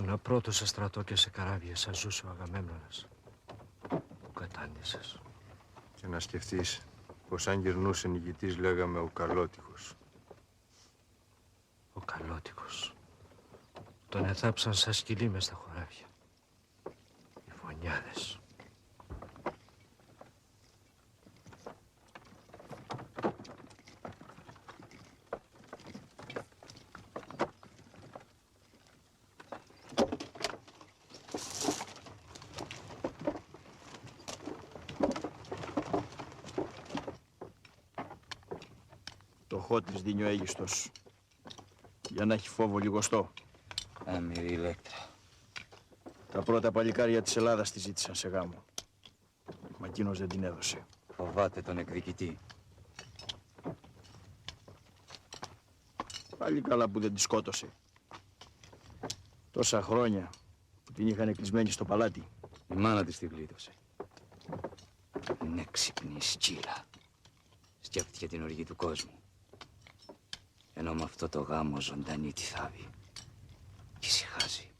ήσουν πρώτος σε στρατό και σε καράβια σαν ζούσε ο Αγαμέμνονας. Που κατάντησες. Και να σκεφτείς πως αν γυρνούσε νικητής λέγαμε ο Καλότυχος. Ο Καλότυχος. Τον εθάψαν σαν σκυλί μες στα χωράφια. Οι φωνιάδες. Το χώτρις δίνει ο Αίγιστος. Για να έχει φόβο λιγοστό. Άμυρη Ηλέκτρα. Τα πρώτα παλικάρια της Ελλάδας τη ζήτησαν σε γάμο. Μα εκείνος δεν την έδωσε. Φοβάται τον εκδικητή. Πάλι καλά που δεν τη σκότωσε. Τόσα χρόνια που την είχαν κλεισμένη στο παλάτι. Η μάνα της τη γλίτωσε. Είναι έξυπνη σκύλα. Σκέφτηκε την οργή του κόσμου. Ενώ με αυτό το γάμο ζωντανή τη θάβει. Και ησυχάζει.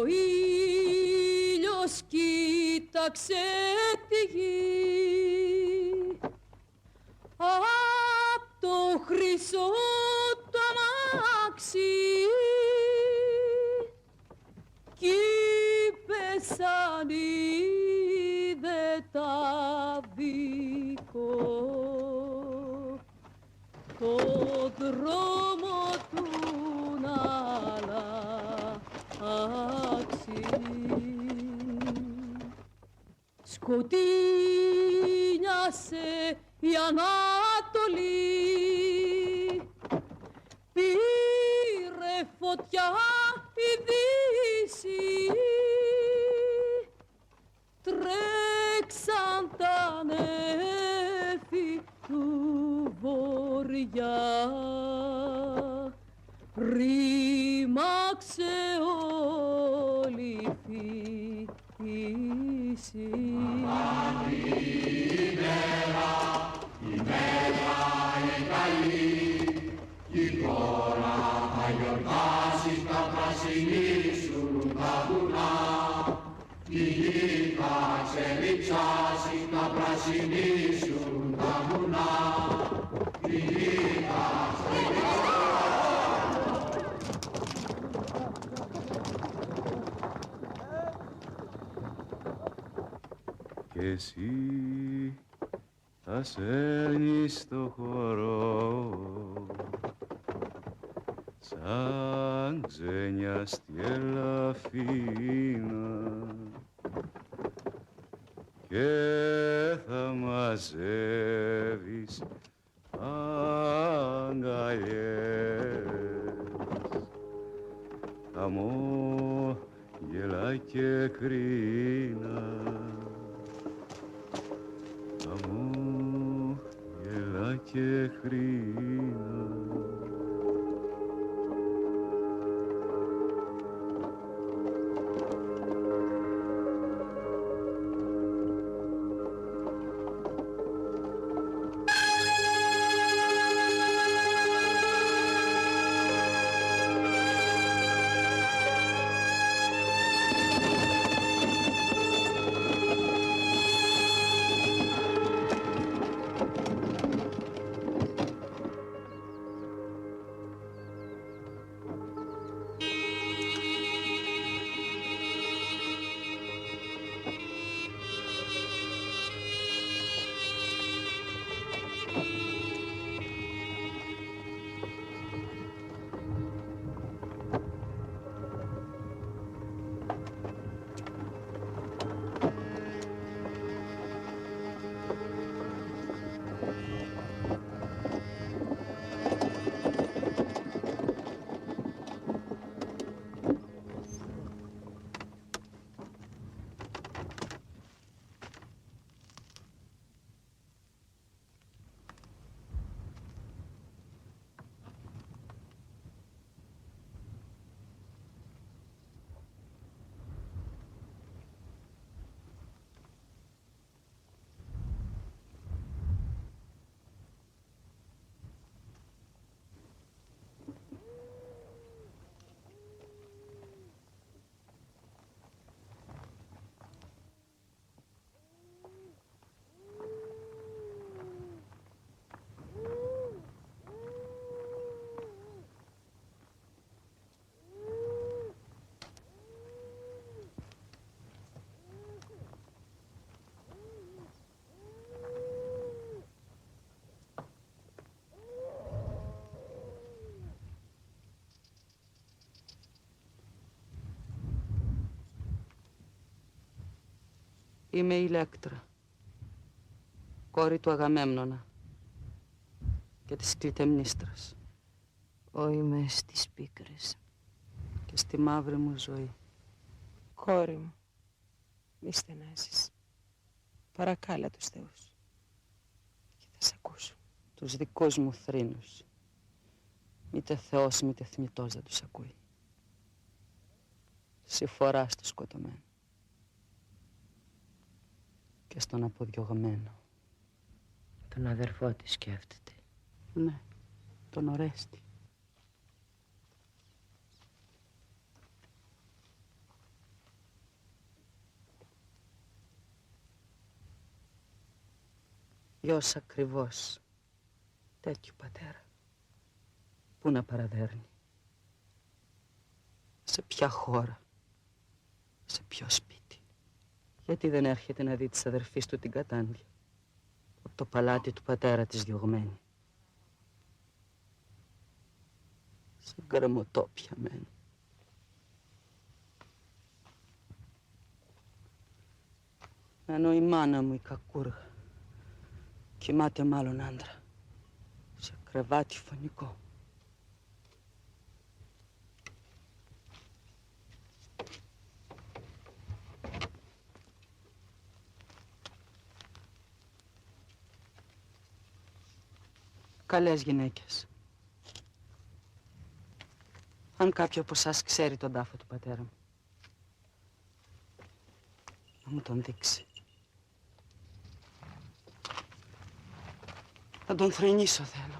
ήλιος κοίταξε τη γη απ' το χρυσό το αμάξι κι είπε σαν είδε τα δικό το δρόμο του να αλλάξει. Σκοτεινιάσε η Ανατολή, πήρε φωτιά η Δύση, τρέξαν τα νέφη του Βορειά, ρήμαξε όλη η φύση. Κι εσύ θα σέρνεις στο χώρο σαν ξένια στη Ελαφίνα και θα μαζεύεις αγκαλιές, χαμόγελα και κρίνα, χαμόγελα και κρίνα. Είμαι η Ηλέκτρα, κόρη του Αγαμέμνονα και της Κλητεμνίστρας. Είμαι στις πίκρες. Και στη μαύρη μου ζωή. Κόρη μου, μη στενάζεις. Παρακάλα τους θεούς και θα σ' ακούσουν. Τους δικούς μου θρήνους. Μήτε Θεός, μήτε θνητός δεν τους ακούει. Συμφορά στο σκοτωμένο και στον αποδιωγμένο. Τον αδερφό της σκέφτεται. Ναι, τον Ορέστη. Ποιος ακριβώς τέτοιου πατέρα? Πού να παραδέρνει? Σε ποια χώρα? Σε ποιο σπίτι? Γιατί δεν έρχεται να δει της αδερφής του την κατάντια? Από το παλάτι του πατέρα της διωγμένη. Σαν γκρεμωτό πιαμένη. Ενώ η μάνα μου η κακούργα κοιμάται μάλλον άντρα σε κρεβάτι φωνικό. Καλές γυναίκες. Αν κάποιο από εσάς ξέρει τον τάφο του πατέρα μου, να μου τον δείξει. Να τον θρηνήσω θέλω.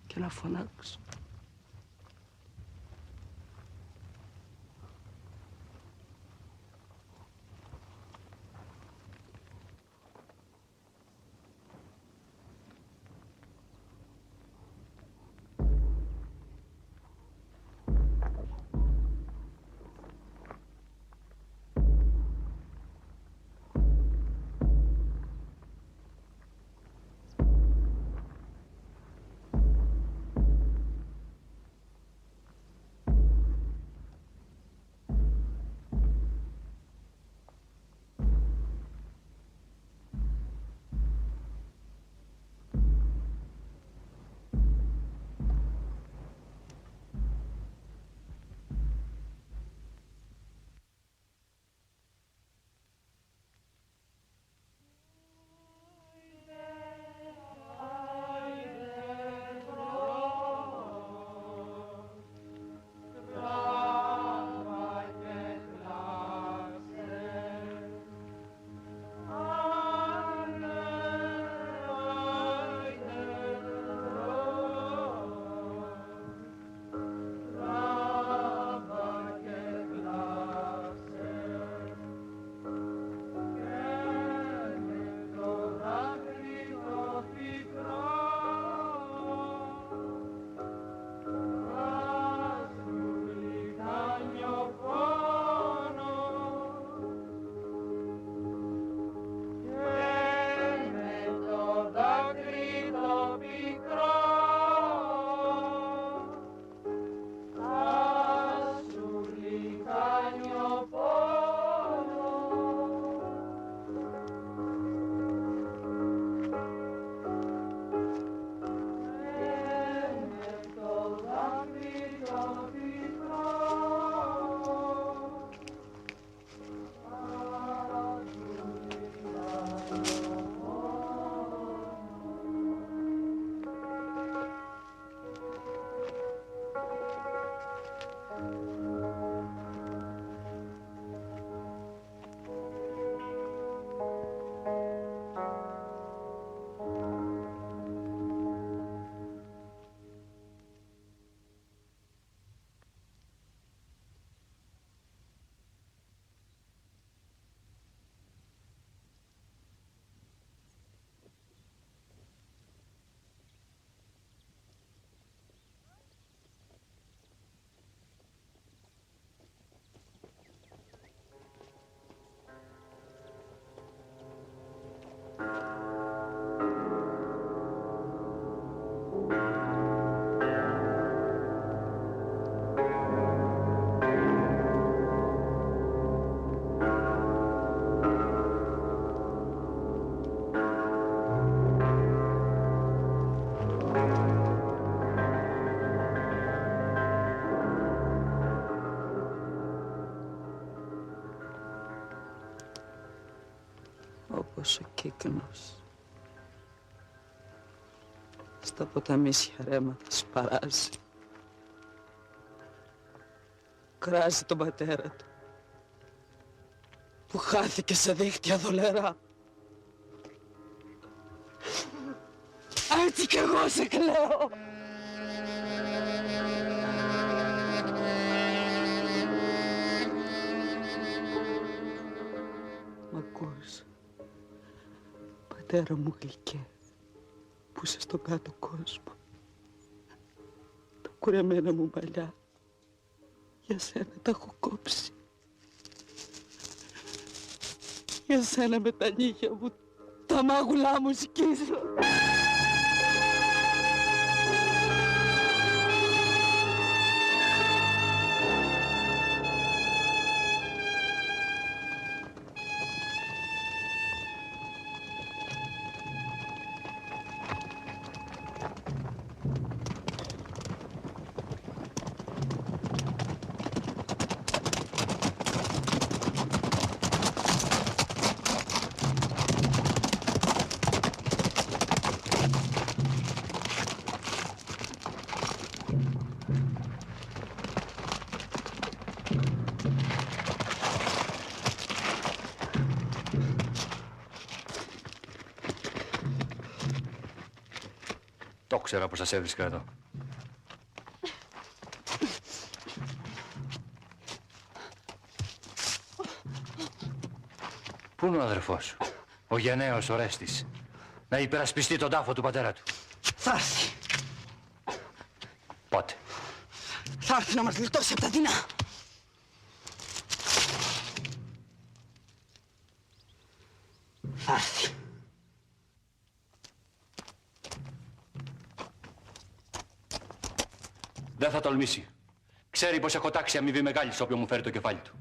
Και να φωνάξω. Όπως ο κύκνος στα ποταμίσια ρέματα σπαράζει. Κράζει τον πατέρα του που χάθηκε σε δίχτυα δολερά. Έτσι κι εγώ σε κλαίω. Μ' ακούς, πατέρα μου γλυκέ, που είσαι στον κάτω κόσμο. Τα κουρεμένα μου μαλλιά, για σένα τα έχω κόψει. Για σένα με τα νύχια μου, τα μάγουλά μου σκίζω. Το ξέρα πως σας έβρισκα εδώ. Πού είναι ο αδερφός σου, ο γενναίος Ορέστης, να υπερασπιστεί τον τάφο του πατέρα του? Θα έρθει. Πότε? Θα έρθει να μας γλιτώσει από τα δεινά. Θα έρθει. Δεν θα τολμήσει. Ξέρει πως έχω τάξει αμοιβή μεγάλη σε όποιον μου φέρει το κεφάλι του.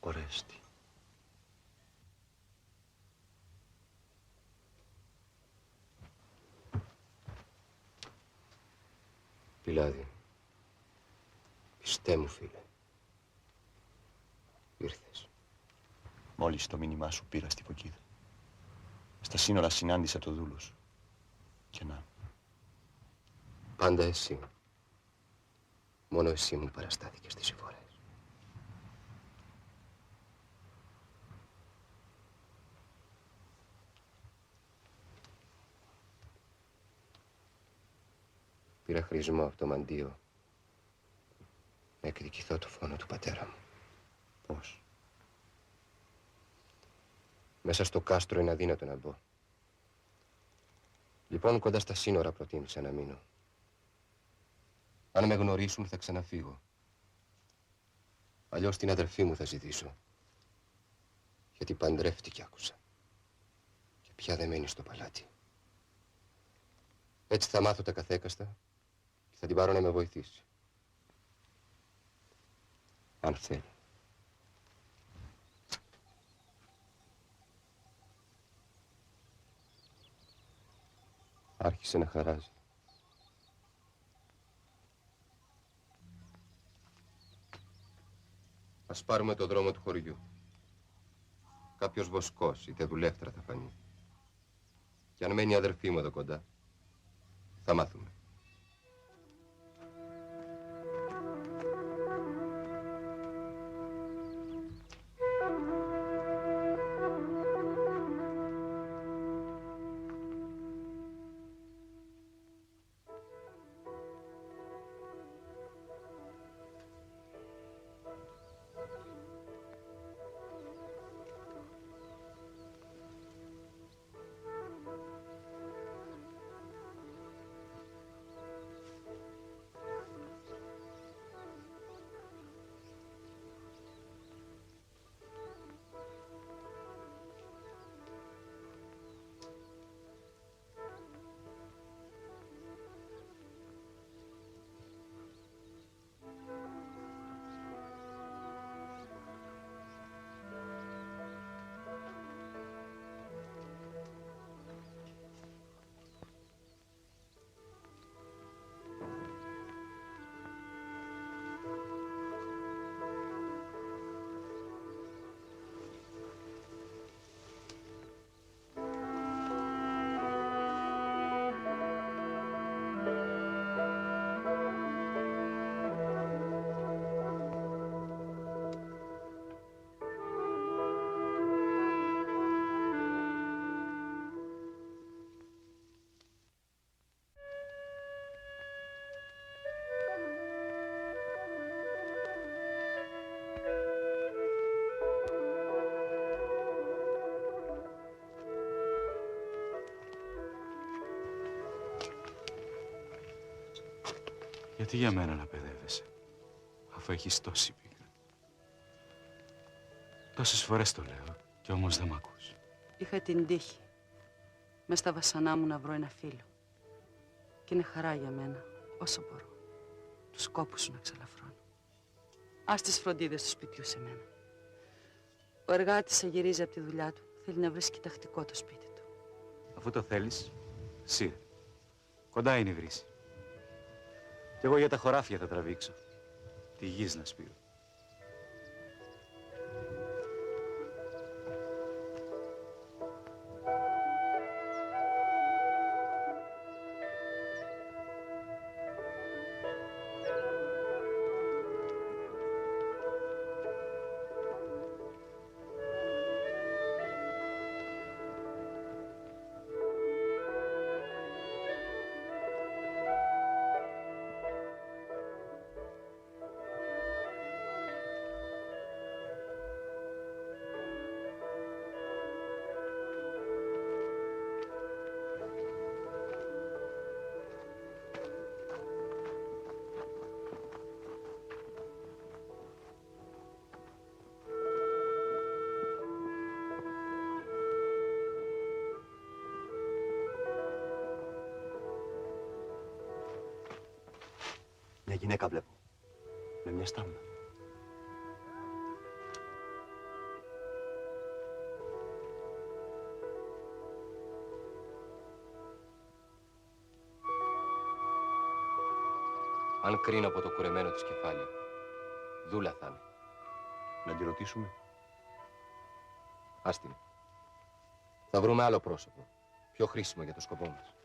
Ορέστη. Πιλάδη, πιστέ μου φίλε, ήρθες. Μόλις το μήνυμά σου πήρα στη Φωκίδα. Στα σύνορα συνάντησα το δούλο σου. Και να. Πάντα εσύ. Μόνο εσύ μου παραστάθηκες τις φορές. Πήρα χρησμό από το μαντίο να εκδικηθώ το φόνο του πατέρα μου. Πώς? Μέσα στο κάστρο είναι αδύνατο να μπω. Λοιπόν, κοντά στα σύνορα προτίμησα να μείνω. Αν με γνωρίσουν θα ξαναφύγω. Αλλιώς την αδερφή μου θα ζητήσω. Γιατί παντρεύτηκε, άκουσα. Και πια δεν μένει στο παλάτι. Έτσι θα μάθω τα καθέκαστα και θα την πάρω να με βοηθήσει. Αν θέλει. Άρχισε να χαράζει. Ας πάρουμε το δρόμο του χωριού. Κάποιος βοσκός, είτε δουλεύτρα θα φανεί. Και αν μένει η αδερφή μου εδώ κοντά, θα μάθουμε. Γιατί για μένα να παιδεύεσαι, αφού έχεις τόση πείρα? Τόσες φορές το λέω κι όμως δεν μ' ακούς. Είχα την τύχη μες στα βασανά μου να βρω ένα φίλο. Και είναι χαρά για μένα, όσο μπορώ, τους κόπους σου να ξαλαφρώνω. Ας τις φροντίδες του σπιτιού σε μένα. Ο εργάτης αγυρίζει από τη δουλειά του, θέλει να βρίσκει τακτικό το σπίτι του. Αφού το θέλεις, σύρε. Κοντά είναι η βρύση. Κι εγώ για τα χωράφια θα τραβήξω. Τη γης να σπείρω. Μια γυναίκα βλέπω. Με μια στάμνα. Αν κρίνω από το κουρεμένο της κεφάλι, δούλα θα είναι. Να τη ρωτήσουμε. Άστην. Θα βρούμε άλλο πρόσωπο, πιο χρήσιμο για το σκοπό μας.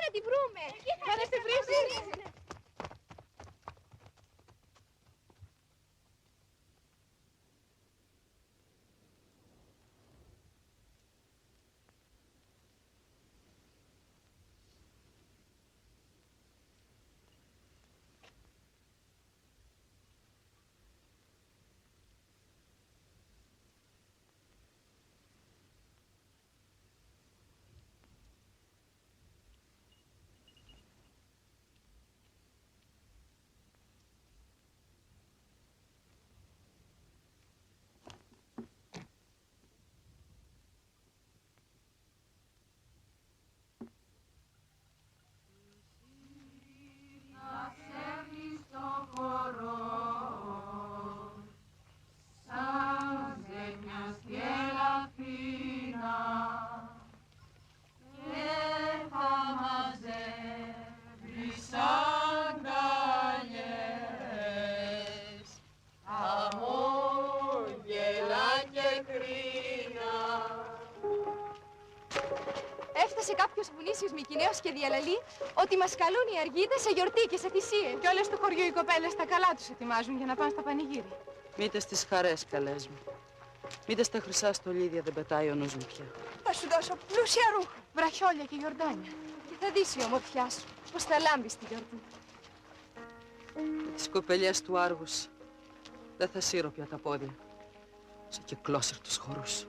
να τη βρούμε. Θα να τη βρίσκεις. Έφτασε κάποιος βουνίσιος Μικηναίος και διαλαλεί ότι μας καλούν οι Αργίδες σε γιορτή και σε θυσίες. Και όλες του χωριού οι κοπέλες τα καλά τους ετοιμάζουν για να πάνε στο πανηγύρι. Μήτε στις χαρές, καλές μου. Μήτε στα χρυσά στολίδια δεν πετάει ο νους μου πια. Θα σου δώσω πλούσια ρούχα, βραχιόλια και γιορτάνια. Και θα δεις η ομορφιά σου πως θα λάμπει στη γιορτή. Με τις κοπελιές του Άργους δεν θα σύρω πια τα πόδια σε κυκλόσυρτους χορούς.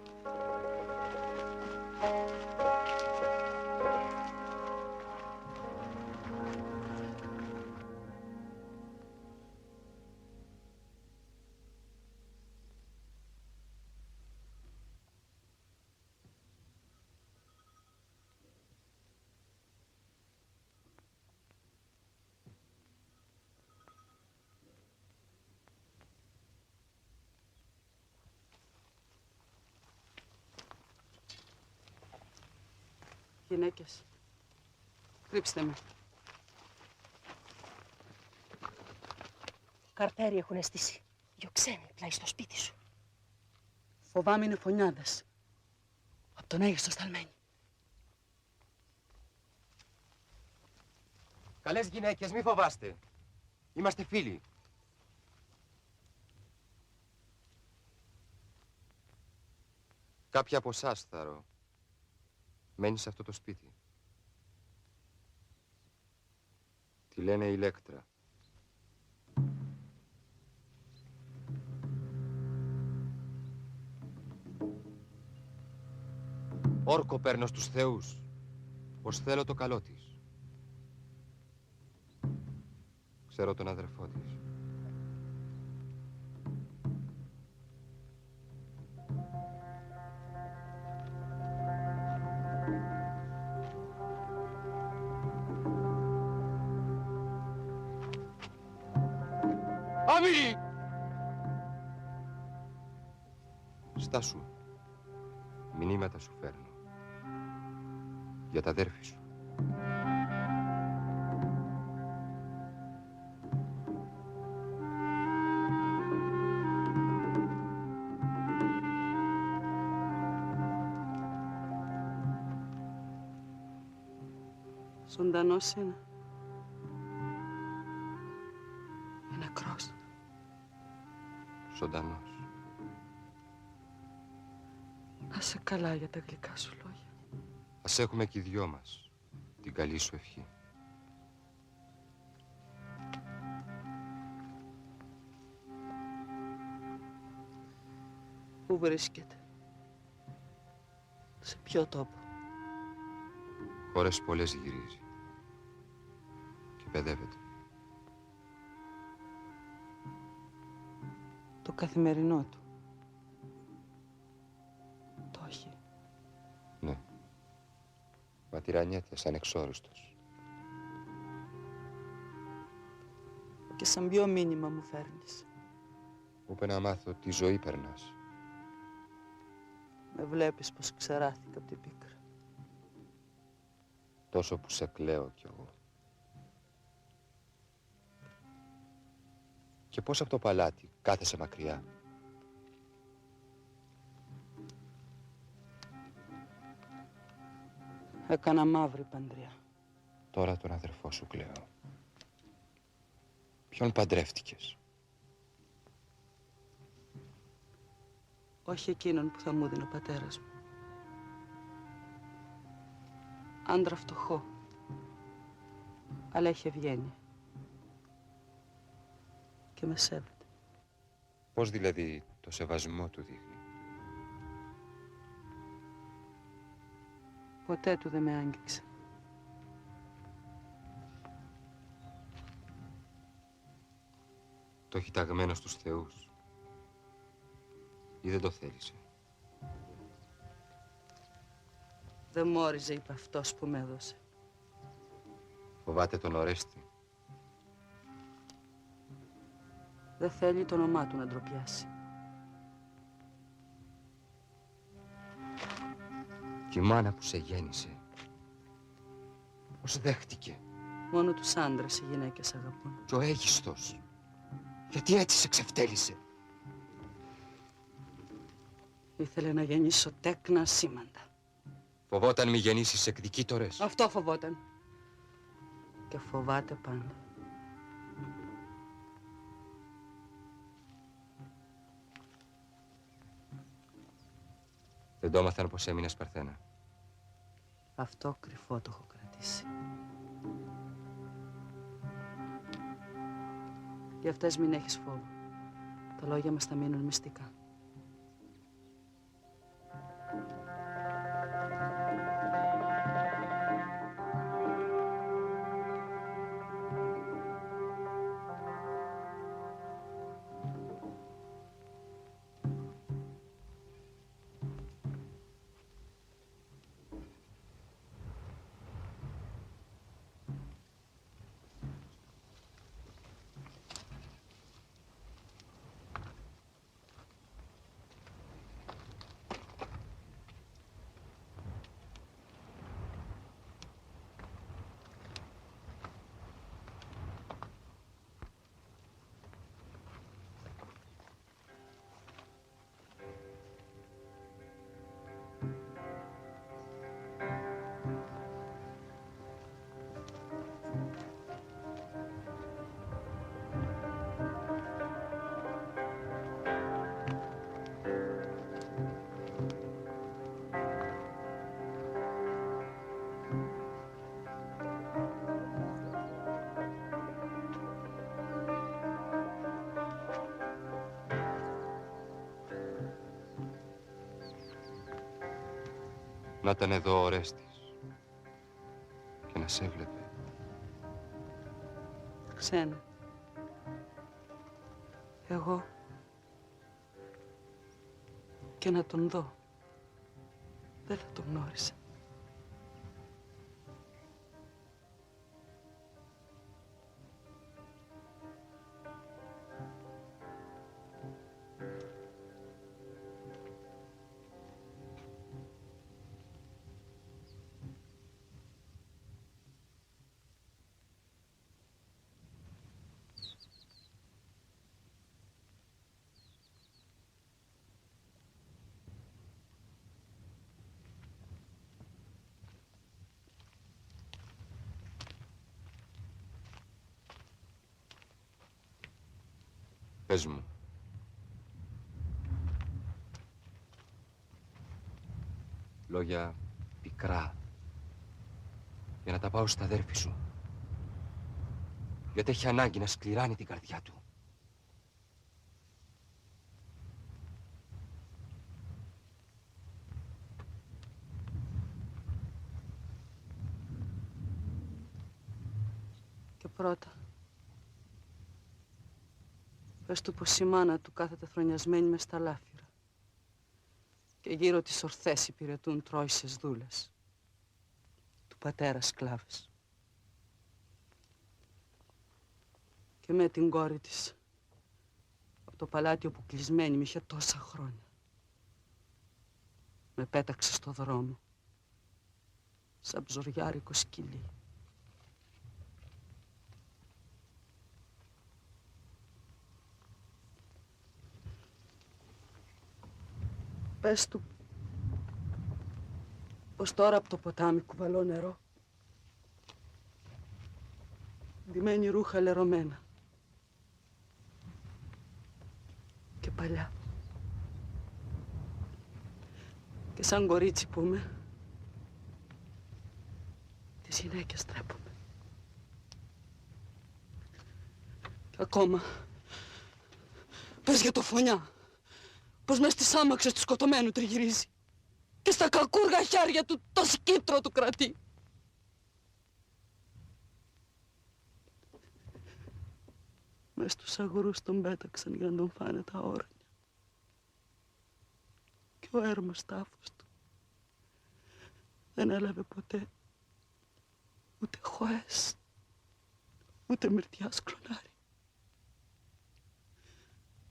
Γυναίκες, κρύψτε με. Καρτέρι έχουν στήσει. Δυο ξένοι πλάι στο σπίτι σου. Φοβάμαι είναι φωνιάδες. Απ' τον Αίγιστο σταλμένοι. Καλές γυναίκες, μη φοβάστε. Είμαστε φίλοι. Κάποια από εσάς, θαρώ, μένει σε αυτό το σπίτι. Τη λένε Ηλέκτρα. Όρκο παίρνω στους θεούς, πως θέλω το καλό της. Ξέρω τον αδερφό της. Άμυρη! Στάσου. Μηνύματα σου φέρνω. Για τα αδέρφη σου. Ζωντανός είναι. Νεκρός. Ζωντανός. Να είσαι καλά για τα γλυκά σου λόγια. Ας έχουμε και οι δυο μας την καλή σου ευχή. Πού βρίσκεται? Σε ποιο τόπο? Χώρες πολλές γυρίζει. Και παιδεύεται. Το καθημερινό του. Το έχει. Ναι. Μα τυραννιέται σαν εξόριστος. Και σαν ποιο μήνυμα μου φέρνεις? Μου είπε να μάθω τι ζωή περνάς. Με βλέπεις πως ξεράθηκα από την πίκρα. Τόσο που σε κλαίω κι εγώ. Και πώς από το παλάτι κάθεσαι μακριά. Έκανα μαύρη παντριά. Τώρα τον αδερφό σου κλαίω. Ποιον παντρεύτηκες? Όχι εκείνον που θα μου έδινε ο πατέρας μου. Άντρα φτωχό, αλλά έχει ευγένεια. Και με σέβεται. Πώς δηλαδή το σεβασμό του δείχνει? Ποτέ του δεν με άγγιξε. Το έχει ταγμένο στους θεούς ή δεν το θέλησε? Δεν μ' όριζε, είπε αυτός που με έδωσε. Φοβάται τον Ορέστη. Δεν θέλει το όνομά του να ντροπιάσει. Και η μάνα που σε γέννησε, πώς δέχτηκε? Μόνο τους άντρες οι γυναίκες αγαπούν. Και ο Αίγιστος, γιατί έτσι σε ξεφτέλησε? Ήθελε να γεννήσω τέκνα σήμαντα. Φοβόταν μη γεννήσεις εκδικήτορες. Αυτό φοβόταν. Και φοβάται πάντα. Δεν το έμαθαν πως έμεινες Παρθένα. Αυτό κρυφό το έχω κρατήσει. Γι' αυτές μην έχεις φόβο. Τα λόγια μας θα μείνουν μυστικά. Να ήταν εδώ ο Ορέστης και να σε έβλεπε. Ξένα. Εγώ και να τον δω. Δεν θα τον γνώρισα. Πες μου. Λόγια πικρά. Για να τα πάω στα αδέρφη σου. Γιατί έχει ανάγκη να σκληράνει την καρδιά του. Και πρώτα, πες του πως η μάνα του κάθεται θρονιασμένη μες στα λάφυρα και γύρω τις ορθές υπηρετούν τρόησες δούλες, του πατέρα σκλάβες. Και με την κόρη της, από το παλάτι όπου κλεισμένη μ' είχε τόσα χρόνια, με πέταξε στο δρόμο, σαν ψωριάρικο σκυλί. Πες του πως τώρα από το ποτάμι κουβαλώ νερό ντυμένη ρούχα λερωμένα. Και παλιά. Και σαν κορίτσι που είμαι, τις γυναίκες τρέπομαι. Και ακόμα, πες για το Φωνιά, πως μες στις άμαξες του σκοτωμένου τριγυρίζει και στα κακούργα χέρια του το σκήτρο του κρατεί. Μες στους αγουρούς τον πέταξαν για να τον φάνε τα όρνια. Και ο έρμος τάφος του δεν έλαβε ποτέ ούτε χωές, ούτε μυρτιάς κλονάρι.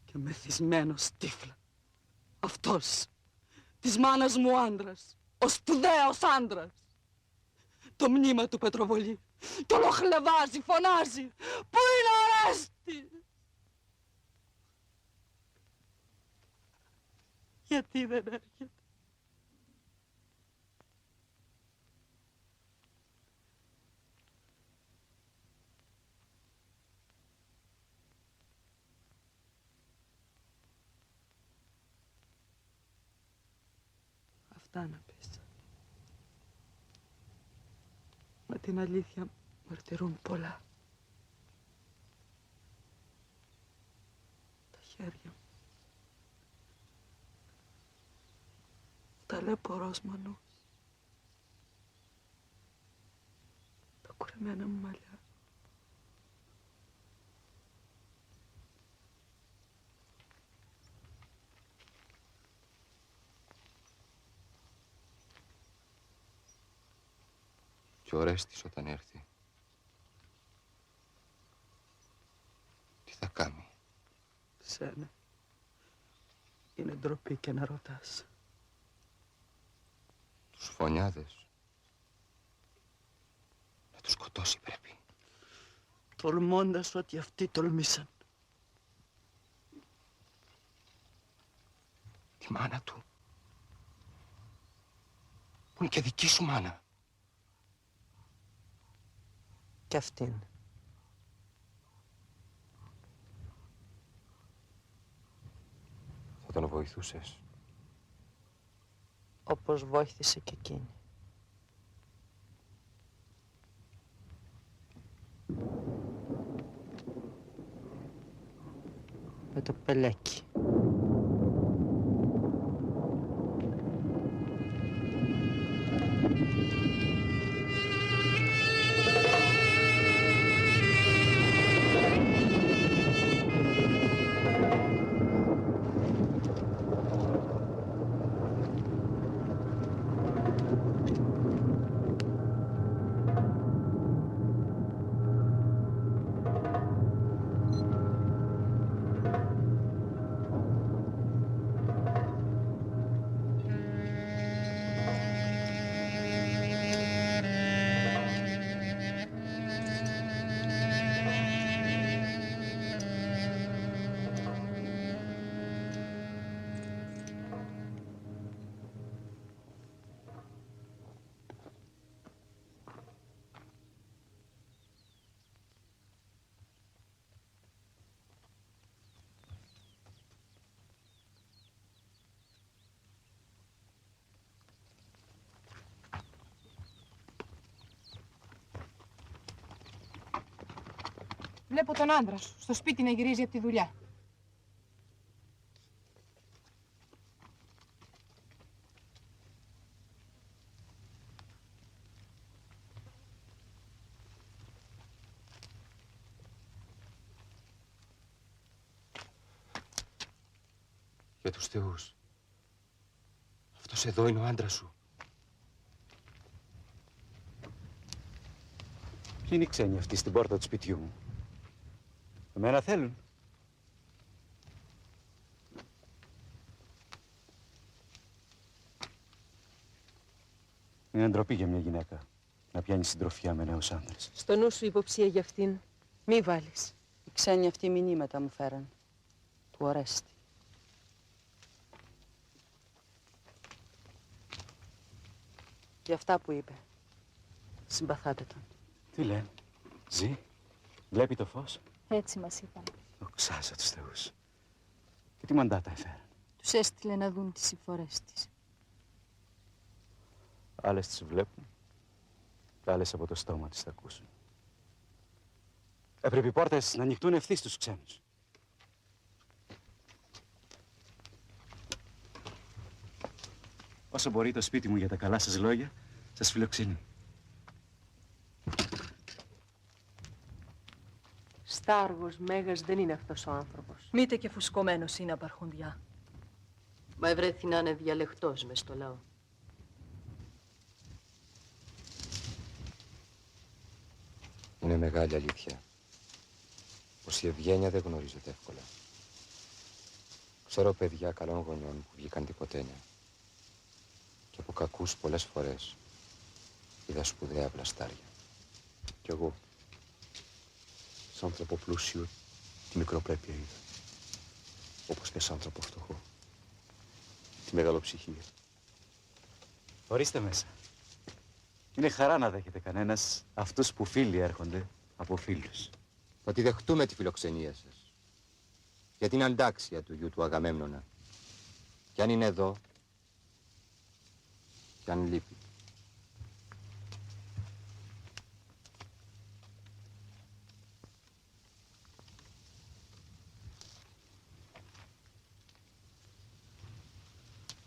Και μεθυσμένος τύφλα, αυτός, της μάνας μου άντρας, ο σπουδαίος άντρας, το μνήμα του πετροβολεί κι ολοχλεβάζει, φωνάζει, πού είναι ο Ορέστης? Γιατί δεν έρχεται? Αυτά να πεις. Μα την αλήθεια μαρτυρούν πολλά. Τα χέρια μου. Ταλαιπωρός μανούς. Τα κουρεμένα μου μαλλιά. Και ο Ορέστης όταν έρθει, τι θα κάνει? Σένα. Είναι ντροπή και να ρωτάς. Τους Φωνιάδες να τους σκοτώσει πρέπει. Τολμώντας ότι αυτοί τολμήσαν. Τη μάνα του, που είναι και δική σου μάνα. Κι αυτήν. Θα τον βοηθούσες? Όπως βοήθησε και εκείνη. Με το πελέκι. Βλέπω τον άντρα σου στο σπίτι να γυρίζει από τη δουλειά. Για τους θεούς. Αυτός εδώ είναι ο άντρας σου. Ποιοι είναι οι ξένοι αυτοί στην πόρτα του σπιτιού μου? Εμένα θέλουν. Είναι ντροπή για μια γυναίκα να πιάνει συντροφιά με νέους άντρες. Στο νου σου υποψία για αυτήν. Μη βάλεις. Οι ξένοι αυτοί μηνύματα μου φέραν. Του Ορέστη. Για αυτά που είπε. Συμπαθάτε τον. Τι λένε, ζει? Βλέπει το φως. Έτσι μας είπαν. Δοξάζω τους θεούς. Και τι μαντάτα έφεραν. Τους έστειλε να δουν τις συμφορές της. Άλλες τις βλέπουν, και άλλες από το στόμα της θα ακούσουν. Έπρεπε οι πόρτες να ανοιχτούν ευθύς στους ξένους. Όσο μπορεί το σπίτι μου για τα καλά σας λόγια, σας φιλοξενεί. Στάργος, μέγας δεν είναι αυτός ο άνθρωπος. Μήτε και φουσκωμένος είναι απαρχουντιά. Μα ευρέθη να είναι διαλεκτός μες στο λαό. Είναι μεγάλη αλήθεια πως η ευγένεια δεν γνωρίζεται εύκολα. Ξέρω παιδιά καλών γονιών που βγήκαν τυποτένια και από κακούς πολλές φορές είδα σπουδαία βλαστάρια. Κι εγώ, σαν άνθρωπο πλούσιο, τη μικροπρέπεια είδα. Όπως και σαν άνθρωπο φτωχό, τη μεγαλοψυχία. Ορίστε μέσα. Είναι χαρά να δέχεται κανένας αυτούς που φίλοι έρχονται από φίλους. Θα τη δεχτούμε τη φιλοξενία σας. Για την αντάξια του γιου του Αγαμέμνονα. Κι αν είναι εδώ, κι αν λείπει.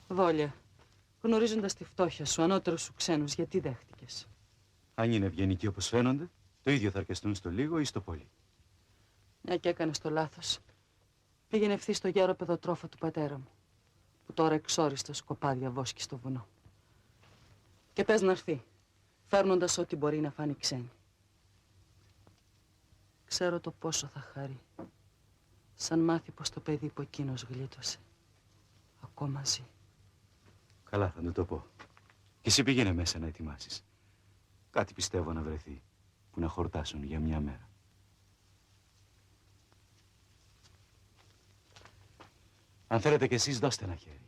Δόλια, γνωρίζοντας τη φτώχεια σου, ανώτερους σου ξένους, γιατί δέχτηκες? Αν είναι ευγενικοί όπως φαίνονται, το ίδιο θα αρκεστούν στο λίγο ή στο πολύ. Μια και έκανες το λάθος. Πήγαινε ευθύς στο γέρο παιδοτρόφο του πατέρα μου, που τώρα εξόριστο σκοπάδια βόσκει στο βουνό. Και πες να έρθει, φέρνοντας ό,τι μπορεί να φάνει ξένη. Ξέρω το πόσο θα χαρεί, σαν μάθει πως το παιδί που εκείνος γλίτωσε, ακόμα ζει. Καλά, θα του το πω. Και εσύ πήγαινε μέσα να ετοιμάσεις. Κάτι πιστεύω να βρεθεί που να χορτάσουν για μια μέρα. Αν θέλετε κι εσείς, δώστε ένα χέρι.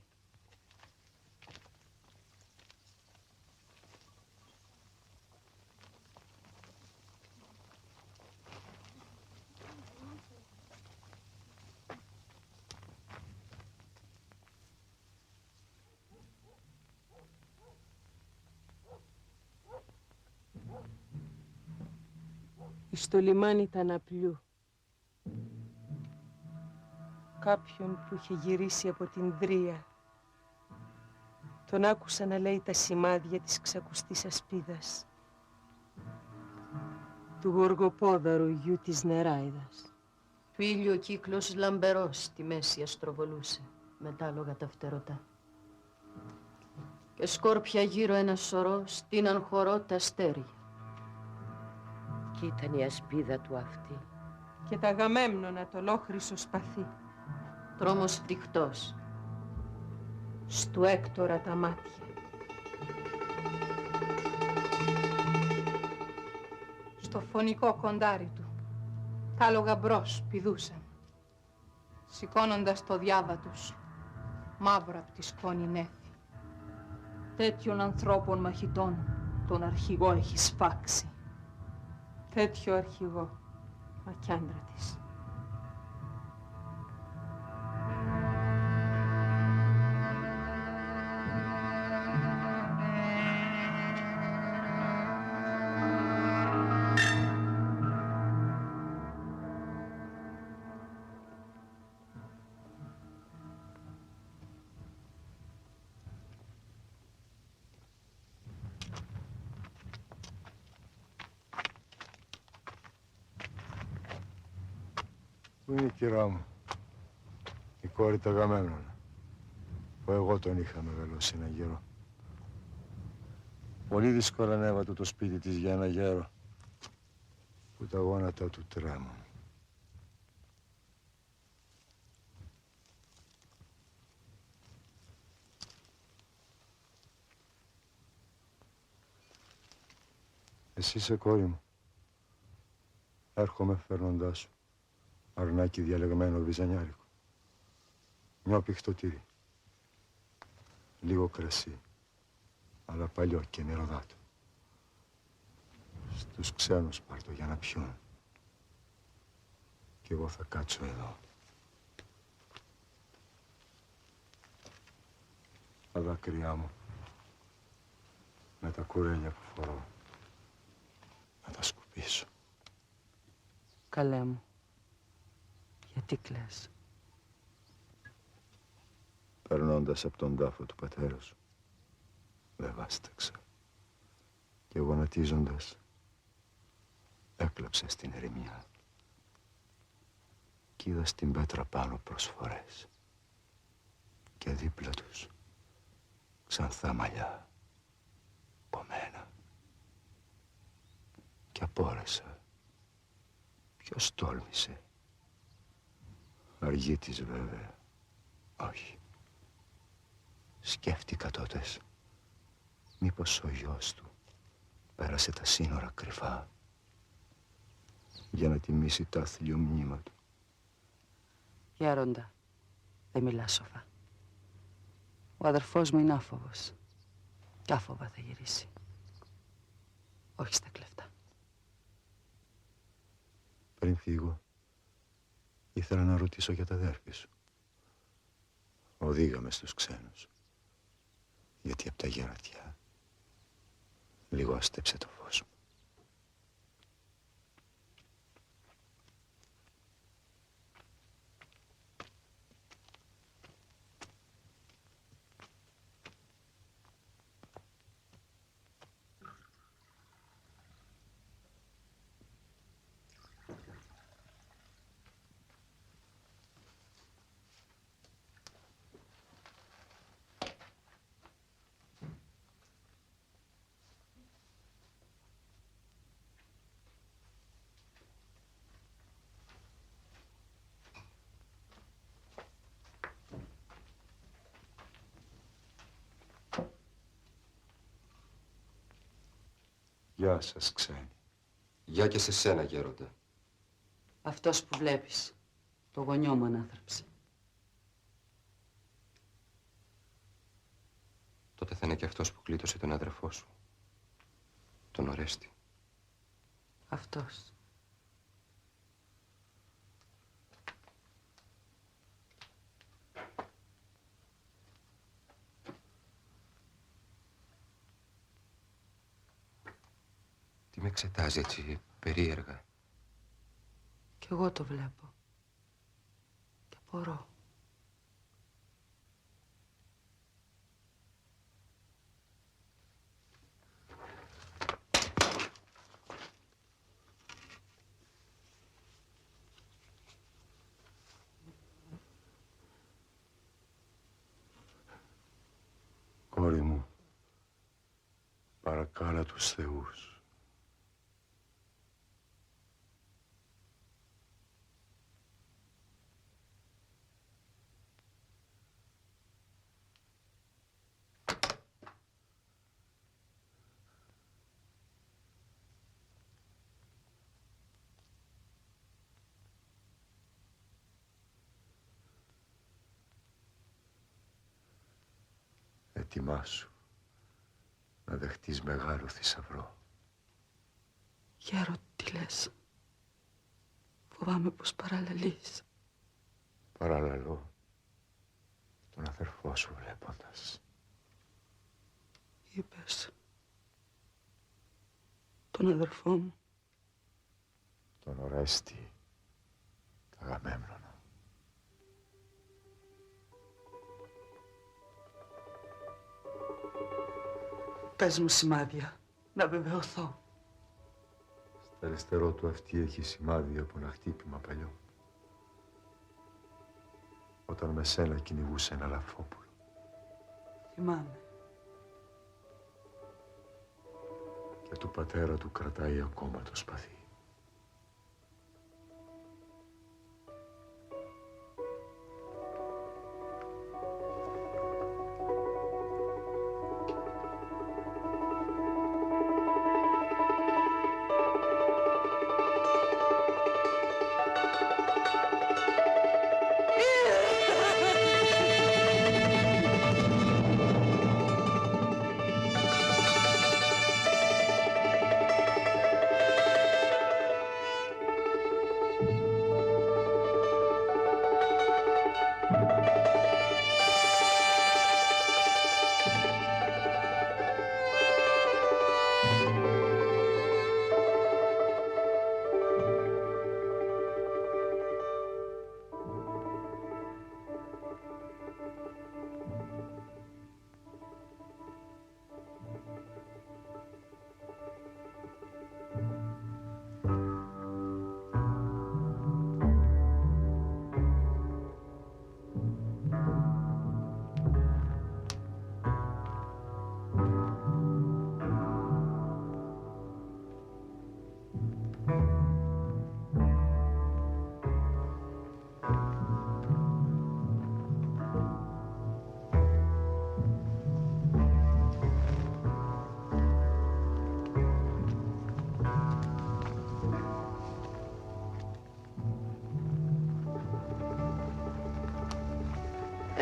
Στο λιμάνι τα αναπλιού. Κάποιον που είχε γυρίσει από την Δρία. Τον άκουσα να λέει τα σημάδια της ξακουστής ασπίδας. Του γοργοπόδαρου γιου της Νεράιδας. Του ήλιου ο κύκλος λαμπερός στη μέση αστροβολούσε, μετάλογα τα φτερωτά. Και σκόρπια γύρω ένα σωρό στείναν χορό τα αστέρια. Κι ήταν η ασπίδα του αυτή. Και τα Αγαμέμνονα το λόχρυσο σπαθί. Τρόμος φρικτός. Στου Έκτορα τα μάτια. Στο φωνικό κοντάρι του, τα άλογα μπρος πηδούσαν, σηκώνοντας το διάβα τους, μαύρα απ' τη σκόνη νέφη. Τέτοιων ανθρώπων μαχητών τον αρχηγό έχει σφάξει. Τέτοιο αρχηγό, μα κι άντρα της. Πού είναι η κυρά μου, η κόρη του Αγαμέμνονα, που εγώ τον είχα μεγαλώσει ένα γέρο. Πολύ δύσκολα ανέβατο το σπίτι της για ένα γέρο, που τα γόνατα του τρέμουν. Εσύ είσαι κόρη μου. Έρχομαι φέρνοντάς σου αρνάκι διαλεγμένο βυζανιάρικο. Μια πιχτωτήρι. Λίγο κρασί, αλλά παλιό και μυρωδάτο. Στους ξένους πάρ' το για να πιούν. Κι εγώ θα κάτσω εδώ. Τα δάκρυά μου, με τα κουρέλια που φορώ, να τα σκουπίσω. Καλέ μου, γιατί κλαις? Περνώντας από τον τάφο του πατέρα σου, δεν βάσταξα. Και γονατίζοντας, έκλαψα στην ερημιά. Κι είδα στην πέτρα πάνω προσφορές. Και δίπλα τους, ξανθά μαλλιά, κομμένα. Και απόρεσα. Ποιος τόλμησε? Αργίτης βέβαια. Όχι. Σκέφτηκα τότες. Μήπως ο γιος του πέρασε τα σύνορα κρυφά για να τιμήσει τα άθλιο μνήμα του. Γέροντα, δεν μιλάς σοφά. Ο αδερφός μου είναι άφοβος. Κι άφοβα θα γυρίσει. Όχι στα κλεφτά. Πριν φύγω, ήθελα να ρωτήσω για τα αδέρφη σου. Οδήγαμε στους ξένους. Γιατί από τα γερατιά λίγο αστέψε το φως μου. Γεια σας, ξένοι. Γεια και σε σένα, γέροντα. Αυτός που βλέπεις, το γονιό μου ανάθρεψε. Τότε θα είναι και αυτός που κλείτωσε τον αδερφό σου, τον Ορέστη. Αυτός. Τι με εξετάζει έτσι περίεργα? Κι εγώ το βλέπω. Και απορώ. Κόρη μου, παρακάλα τους θεούς. Ετοιμάσου να δεχτείς μεγάλο θησαυρό. Γέρο, τι λες? Φοβάμαι πως παραλαλείς. Παραλαλώ τον αδερφό σου βλέποντας. Είπες τον αδερφό μου. Τον Ορέστη, τα Αγαμέμνονα. Πες μου σημάδια, να βεβαιωθώ. Στα αριστερό του αυτή έχει σημάδι από ένα χτύπημα παλιό. Όταν με σένα κυνηγούσε ένα λαφόπουλο. Θυμάμαι. Και του πατέρα του κρατάει ακόμα το σπαθί.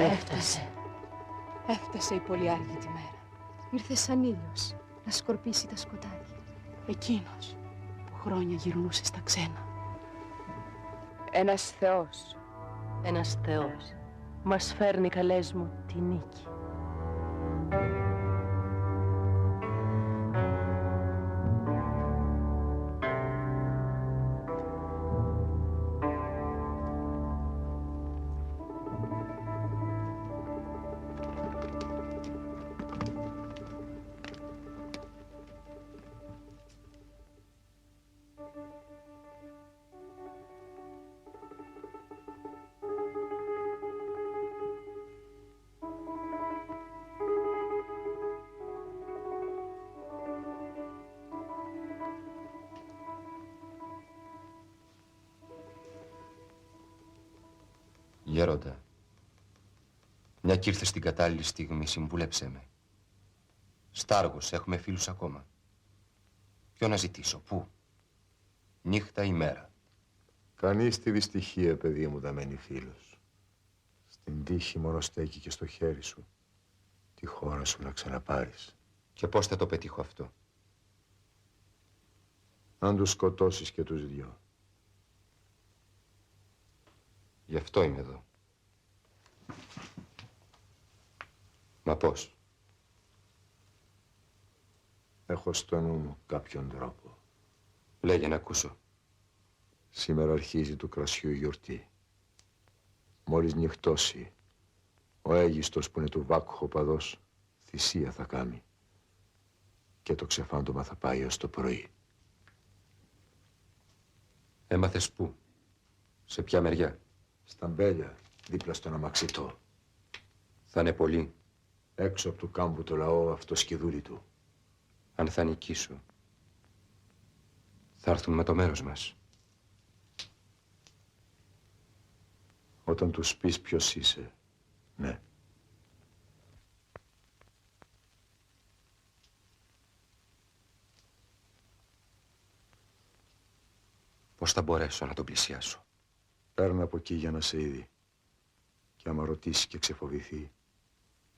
Έφτασε. Έφτασε η πολύ άργητη μέρα. Ήρθε σαν ήλιος να σκορπίσει τα σκοτάδια. Εκείνος που χρόνια γυρνούσε στα ξένα. Ένας Θεός. Ένας Θεός. Μας φέρνει, καλές μου, τη νίκη. Γέροντα, μια κι ήρθες στην κατάλληλη στιγμή, συμβούλεψέ με. Στάργος, έχουμε φίλους ακόμα. Ποιο να ζητήσω, πού, νύχτα ή μέρα. Κανείς στη δυστυχία, παιδί μου, δεν μένει φίλος. Στην τύχη μόνο στέκει και στο χέρι σου τη χώρα σου να ξαναπάρεις. Και πώς θα το πετύχω αυτό? Αν τους σκοτώσεις και τους δυο. Γι' αυτό είμαι εδώ. Μα πώς? Έχω στο νου μου κάποιον τρόπο. Λέγε να ακούσω. Σήμερα αρχίζει του κρασιού η γιορτή. Μόλις νυχτώσει, ο Αίγιστος που είναι του βάκουχο παδός θυσία θα κάνει. Και το ξεφάντωμα θα πάει ως το πρωί. Έμαθες πού? Σε ποια μεριά? Στα Μπέλια, δίπλα στον αμαξιτό. Θα είναι πολύ. Έξω από του κάμπου το λαό αυτό σκηδούλι του. Αν θα νικήσω, θα έρθουν με το μέρος μας. Όταν τους πεις ποιος είσαι, ναι. Πώς θα μπορέσω να τον πλησιάσω? Παίρνα από εκεί για να σε είδει. Και άμα ρωτήσει και ξεφοβηθεί,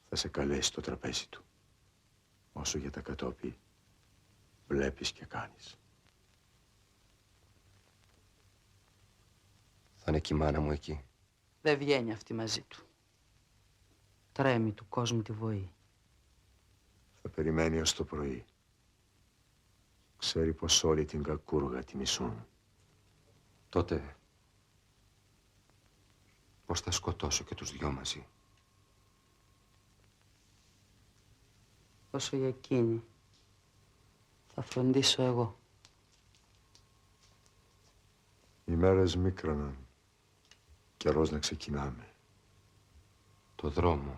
θα σε καλέσει στο τραπέζι του. Όσο για τα κατόπι, βλέπεις και κάνεις. Θα είναι και η μάνα μου εκεί. Δεν βγαίνει αυτή μαζί του. Τρέμει του κόσμου τη βοή. Θα περιμένει ως το πρωί. Ξέρει πως όλη την κακούργα τη μισούν. Τότε, πώς θα σκοτώσω και τους δυο μαζί? Όσο για εκείνη, θα φροντίσω εγώ. Οι μέρες μίκραναν. Καιρός να ξεκινάμε. Το δρόμο,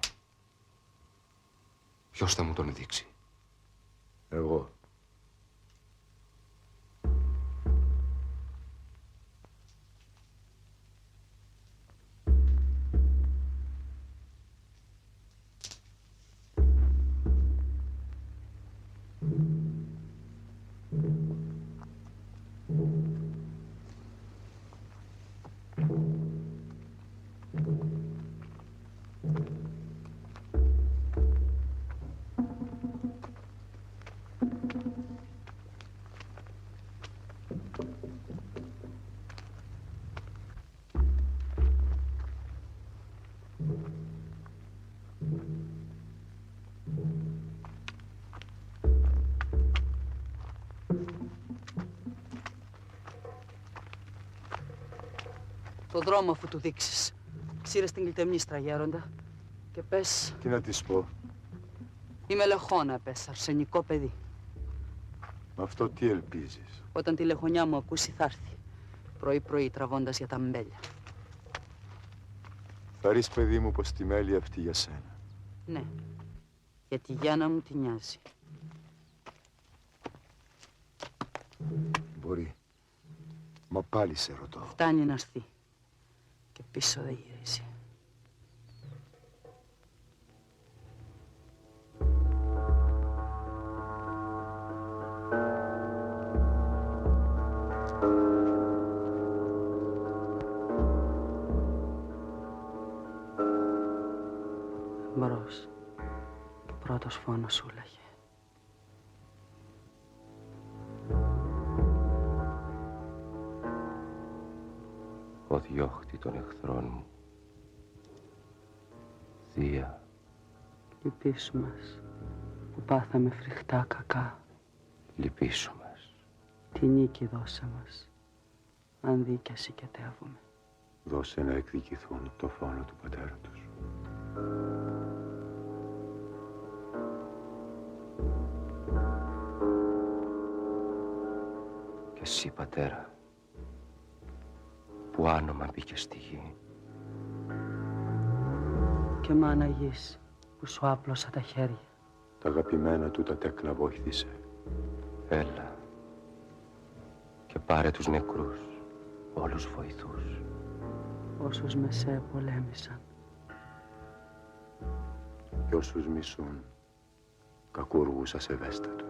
ποιος θα μου τον δείξει? Εγώ. Το δρόμο αφού του δείξεις. Ξύρε στην Κλητεμνίστρα, γέροντα. Και πες... Τι να της πω? Είμαι λεχόνα, πες, αρσενικό παιδί. Με αυτό τι ελπίζεις? Όταν τη λεχονιά μου ακούσει θα έρθει. Πρωί-πρωί τραβώντας για τα Μπέλια. Θα ρεις, παιδί μου, πως τη μέλη αυτή για σένα. Ναι, γιατί η Γιάννα μου τη νοιάζει. Μπορεί. Μα πάλι σε ρωτώ. Φτάνει να έρθει. Και πίσω δεν γυρίζει. πρώτος φόνος σούλαγε. Ο διώχτη των εχθρών μου. Θεία. Λυπήσου μας που πάθαμε φρικτά κακά. Λυπήσου μας. Τη νίκη δώσε μας, αν δίκαια συγκετεύουμε. Δώσε να εκδικηθούν το φόνο του πατέρα τους. Και εσύ, πατέρα, που άνομα μπήκες στη γη. Και μάνα γης που σου άπλωσα τα χέρια. Τα αγαπημένα του τα τέκνα βοήθησε. Έλα και πάρε τους νεκρούς, όλους βοηθούς. Όσους με σε πολέμησαν. Και όσους μισούν, κακούργους ασεβέστατους.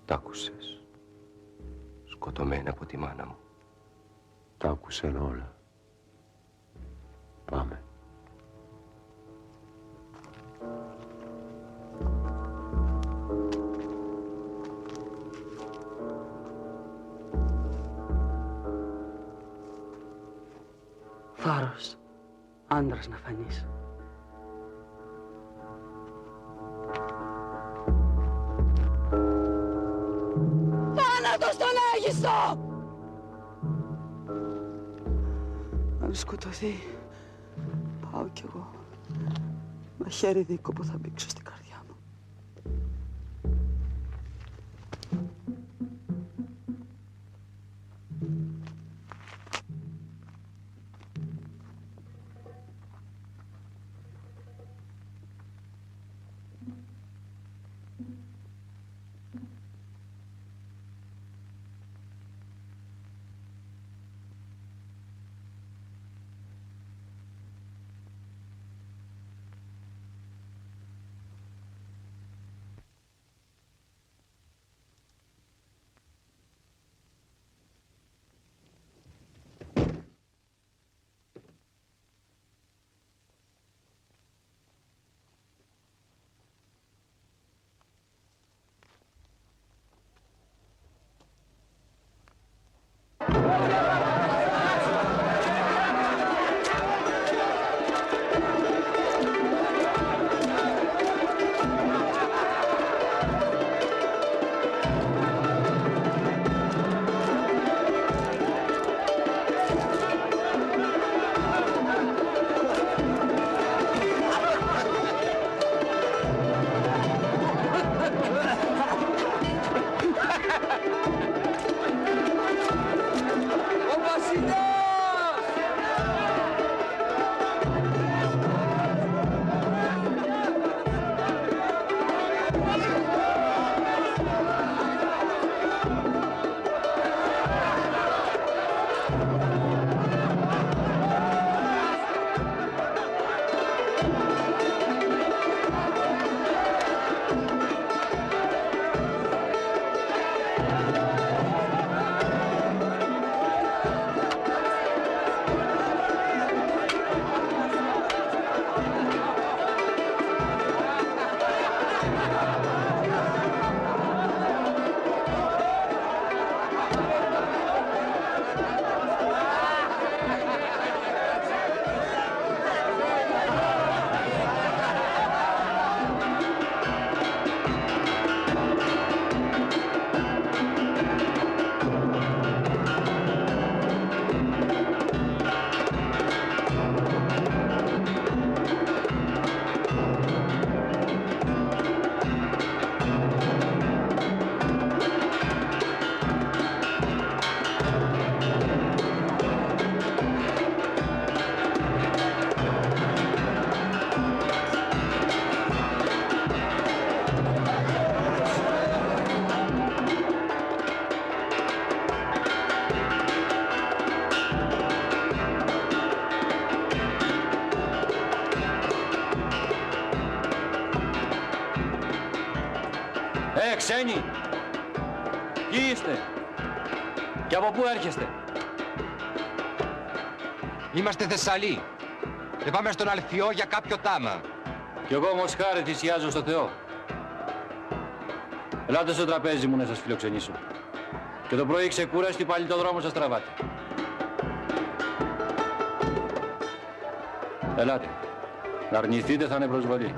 Τ' άκουσες, σκοτωμένη από τη μάνα μου. Τ' άκουσεν όλα. Πάμε. Θάρρος, άντρας να φανείς. Θάνατος στον Άγιστο! Αν σκοτωθεί, πάω κι εγώ. Μαχαίρι δίκο που θα μπήξω στην καρδιά μου. Ξένοι! Ποιοι είστε? Και από πού έρχεστε? Είμαστε Θεσσαλοί. και πάμε στον Αλφιό για κάποιο τάμα. Κι εγώ όμως χάρη θυσιάζω στο Θεό. Ελάτε στο τραπέζι μου να σας φιλοξενήσω. Και το πρωί ξεκούραστη πάλι το δρόμο σας τραβάτε. Ελάτε. Να αρνηθείτε θα είναι προσβολή.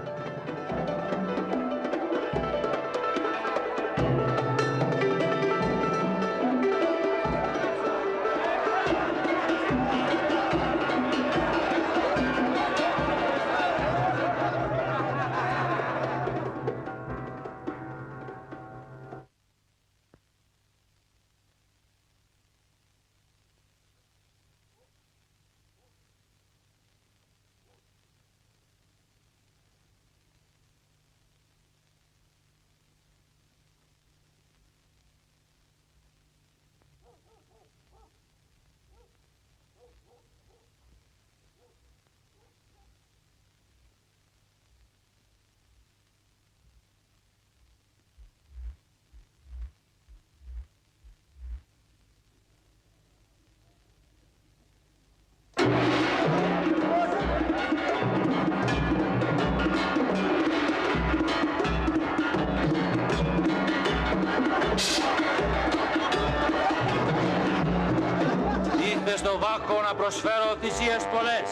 Ήρθε στο Βάκο να προσφέρω θυσίες πολλές.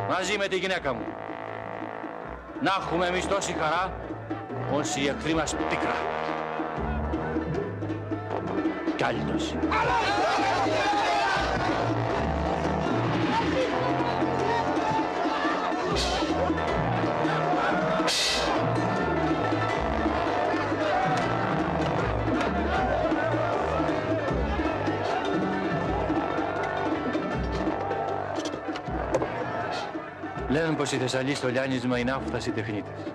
Μαζί με τη γυναίκα μου. Να έχουμε εμείς τόση χαρά, όσοι οι εχθροί μας πίκρα. Κι άλλοι τόσοι. Λένε πως η Θεσσαλή στο λιάνισμα είναι άφτασοι τεχνίτες.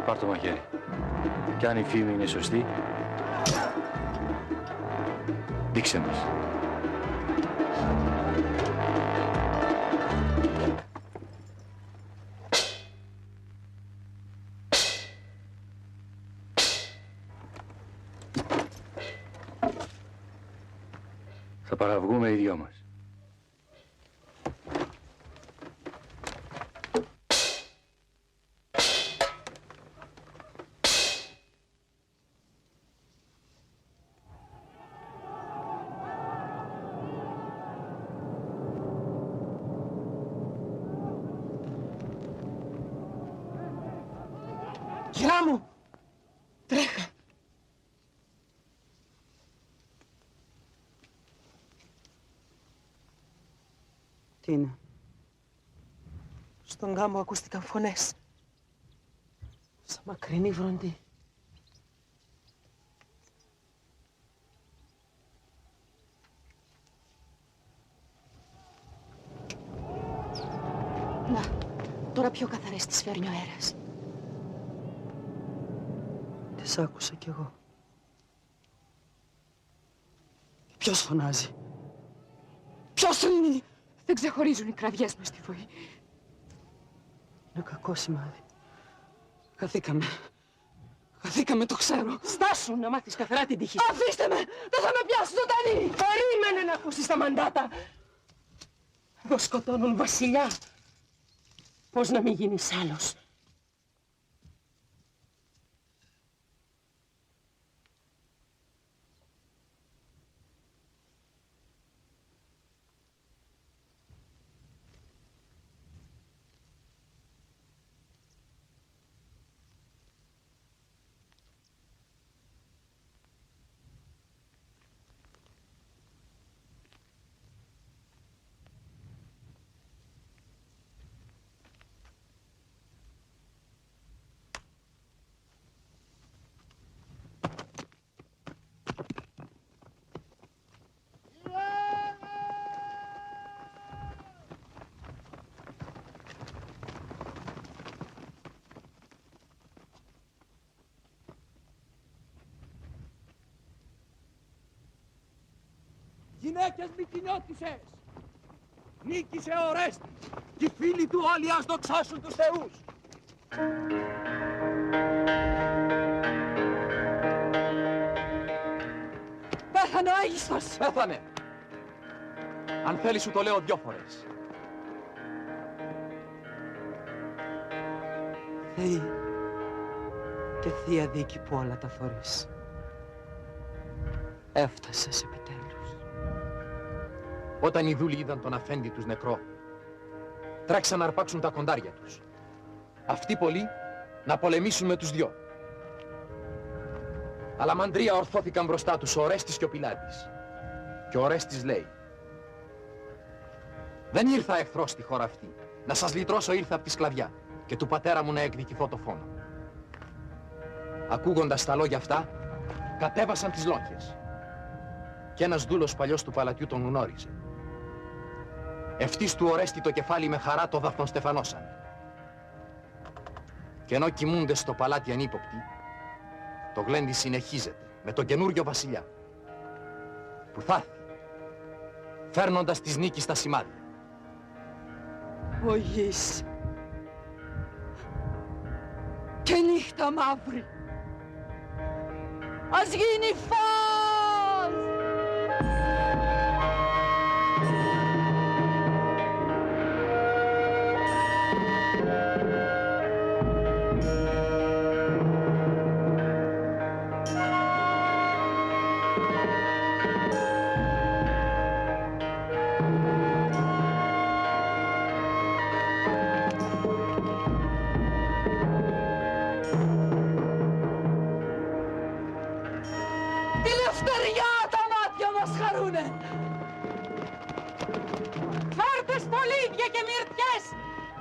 Πάρ' το μαχαίρι. Κι αν η φήμη είναι σωστή, δείξε μας. Θα παραβγούμε οι δυο μας. Κυρά μου! Τρέχα! Τι είναι? Στον γάμο ακούστηκαν φωνές. Σαν μακρινή βροντή. Να, τώρα πιο καθαρές τις φέρνει ο αέρας. Τις άκουσα κι εγώ. Ποιος φωνάζει? Ποιος είναι? Δεν ξεχωρίζουν οι κραυγές μας στη βοή. Είναι κακό σημάδι. Χαθήκαμε. Χαθήκαμε, το ξέρω. Στάσου να μάθεις καθαρά την τύχη. Αφήστε με! Δεν θα με πιάσει ζωντανή! Περίμενε να ακούσεις τα μαντάτα. Εδώ σκοτώνουν βασιλιά. Πώς να μην γίνεις άλλος? Γυναίκες Μικηνιώτισσες, νίκησε ο Ορέστης και οι φίλοι του όλοι ας δοξάσουν τους θεούς. Πέθανε ο Αίγιστος. Πέθανε. Αν θέλεις σου το λέω 2 φορές. Θεοί και Θεία Δίκη που όλα τα θωρείς. Έφτασες επιτέλους. Όταν οι δούλοι είδαν τον αφέντη τους νεκρό, τρέξαν να αρπάξουν τα κοντάρια τους. Αυτοί πολλοί να πολεμήσουν με τους δυο. Αλλά μαντρία ορθώθηκαν μπροστά τους ο Ορέστης και ο Πιλάτης. Και ο Ορέστης λέει: «Δεν ήρθα εχθρός στη χώρα αυτή. Να σας λυτρώσω ήρθα από τη σκλαβιά και του πατέρα μου να εκδικηθώ το φόνο». Ακούγοντας τα λόγια αυτά, κατέβασαν τις λόγχες. Κι ένας δούλος παλιός του παλατιού τον γνώριζε. Ευτής του Ορέστη το κεφάλι με χαρά το δαφνοστεφανώσαν. Και ενώ κοιμούνται στο παλάτι ανύποπτοι, το γλέντι συνεχίζεται με τον καινούριο βασιλιά που θα έρθει, φέρνοντας της νίκης τα σημάδια. Ο γης και νύχτα μαύρη. Ας γίνει φως! Φέρτε στολίδια και μυρτιές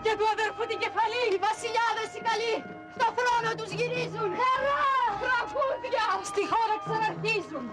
και του αδερφού την κεφαλή. Οι βασιλιάδες οι καλοί στο θρόνο τους γυρίζουν. Χαρά! Τραγούδια! Στη χώρα ξαναρχίζουν.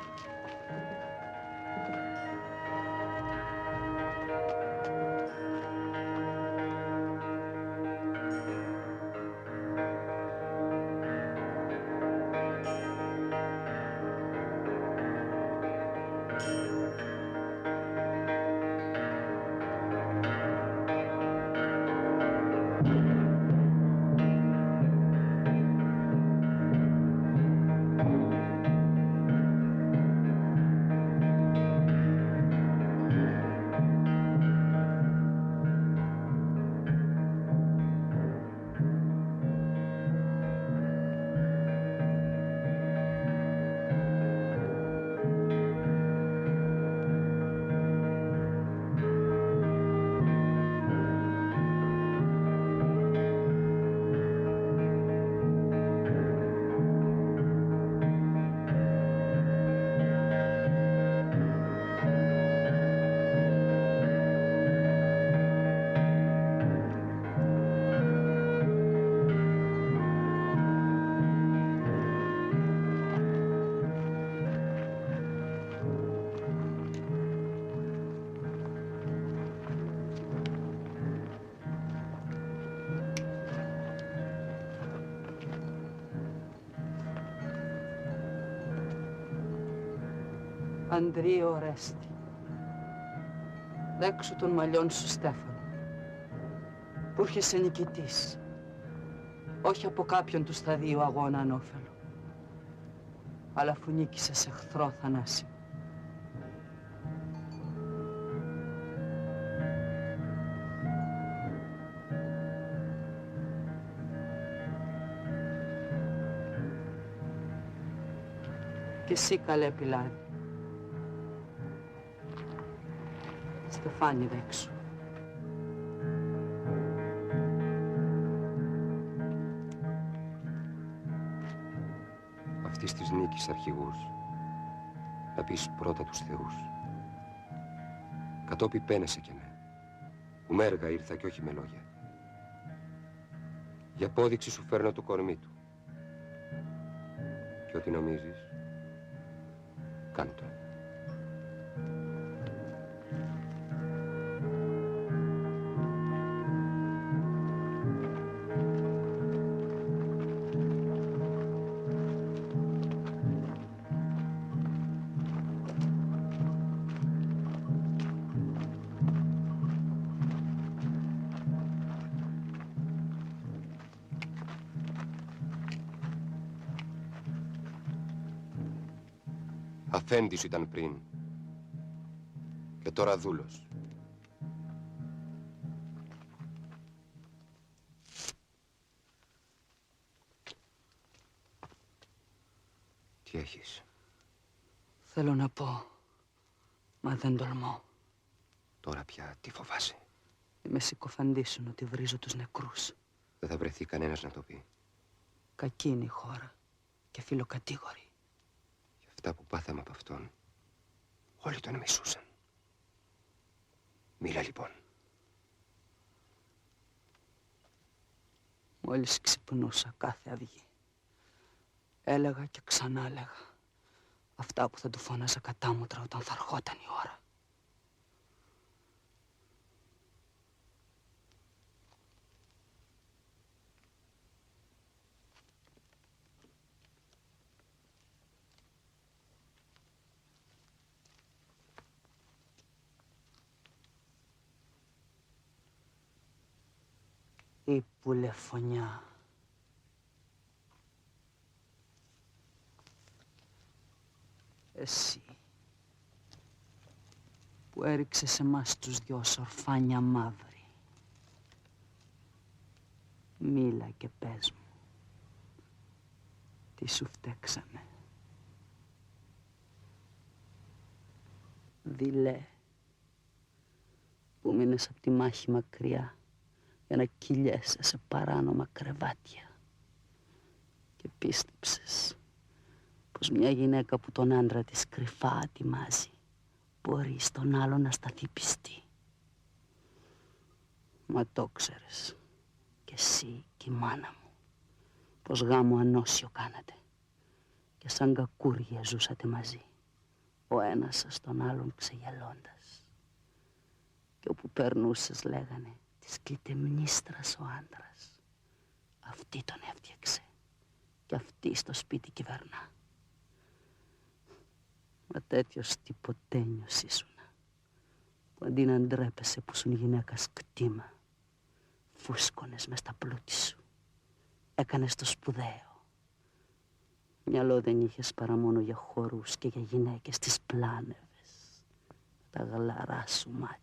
Ανδρείο Ορέστη, δέξου των μαλλιών σου Στέφανο, που έρχεσαι νικητής, όχι από κάποιον του σταδίου αγώνα ανώφελο, αλλά αφού νίκησες εχθρό θανάσιο. Και εσύ καλέ Πιλάτη, Στεφάνη δέξου. Αυτής της νίκης αρχηγούς, να πεις πρώτα τους θεούς. Κατόπι πένεσαι και ναι, που με έργα ήρθα και όχι με λόγια. Για απόδειξη σου φέρνω το κορμί του. Και ό,τι νομίζεις, κάντο. Αφέντης ήταν πριν και τώρα δούλος. Τι έχεις? Θέλω να πω, μα δεν τολμώ. Τώρα πια τι φοβάσαι? Με συκοφαντήσουν ότι βρίζω τους νεκρούς. Δεν θα βρεθεί κανένας να το πει. Κακή είναι η χώρα και φιλοκατήγορη. Για αυτά που πάθαμε από αυτόν, όλοι τον μισούσαν. Μίλα λοιπόν. Μόλις ξυπνούσα κάθε αυγή, έλεγα και ξανά έλεγα αυτά που θα του φώναζα κατάμουτρα όταν θα ερχόταν η ώρα. Η πουλεφωνιά. Εσύ που έριξε σε μας τους δυο σορφάνια μαύρη. Μίλα και πες μου, τι σου φταίξαμε. Δειλέ, που μείνες απ' τη μάχη μακριά για να κυλιέσαι σε παράνομα κρεβάτια. Και πίστεψες πως μια γυναίκα που τον άντρα της κρυφά ατιμάζει μπορεί στον άλλο να σταθεί πιστή. Μα το ξέρες κι εσύ κι η μάνα μου πως γάμο ανώσιο κάνατε και σαν κακούργια ζούσατε μαζί, ο ένας σας τον άλλον ξεγελώντας. Και όπου περνούσες λέγανε της κλητεμνίστρας ο άντρας. Αυτή τον έφτιαξε και αυτή στο σπίτι κυβερνά. Μα τέτοιος τυποτένιος ήσουνα, που αντί να ντρέπεσαι που σου γυναίκας κτήμα, φούσκωνες μες στα πλούτη σου, έκανες το σπουδαίο. Μυαλό δεν είχες παρά μόνο για χορούς και για γυναίκες, τις πλάνευες με τα γλαρά σου μάτια.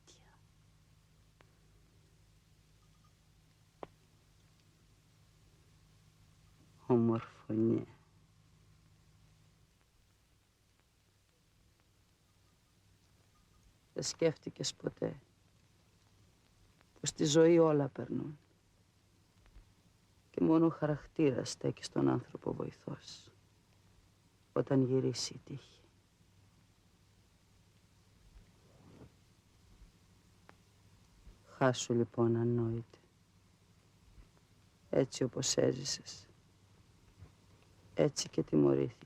Ομορφωνιέ. Δεν σκέφτηκες ποτέ πως στη ζωή όλα περνούν και μόνο ο χαρακτήρας στέκει στον άνθρωπο βοηθός όταν γυρίσει η τύχη. Χάσου λοιπόν ανόητε. Έτσι όπως έζησες, έτσι και τιμωρήθηκες.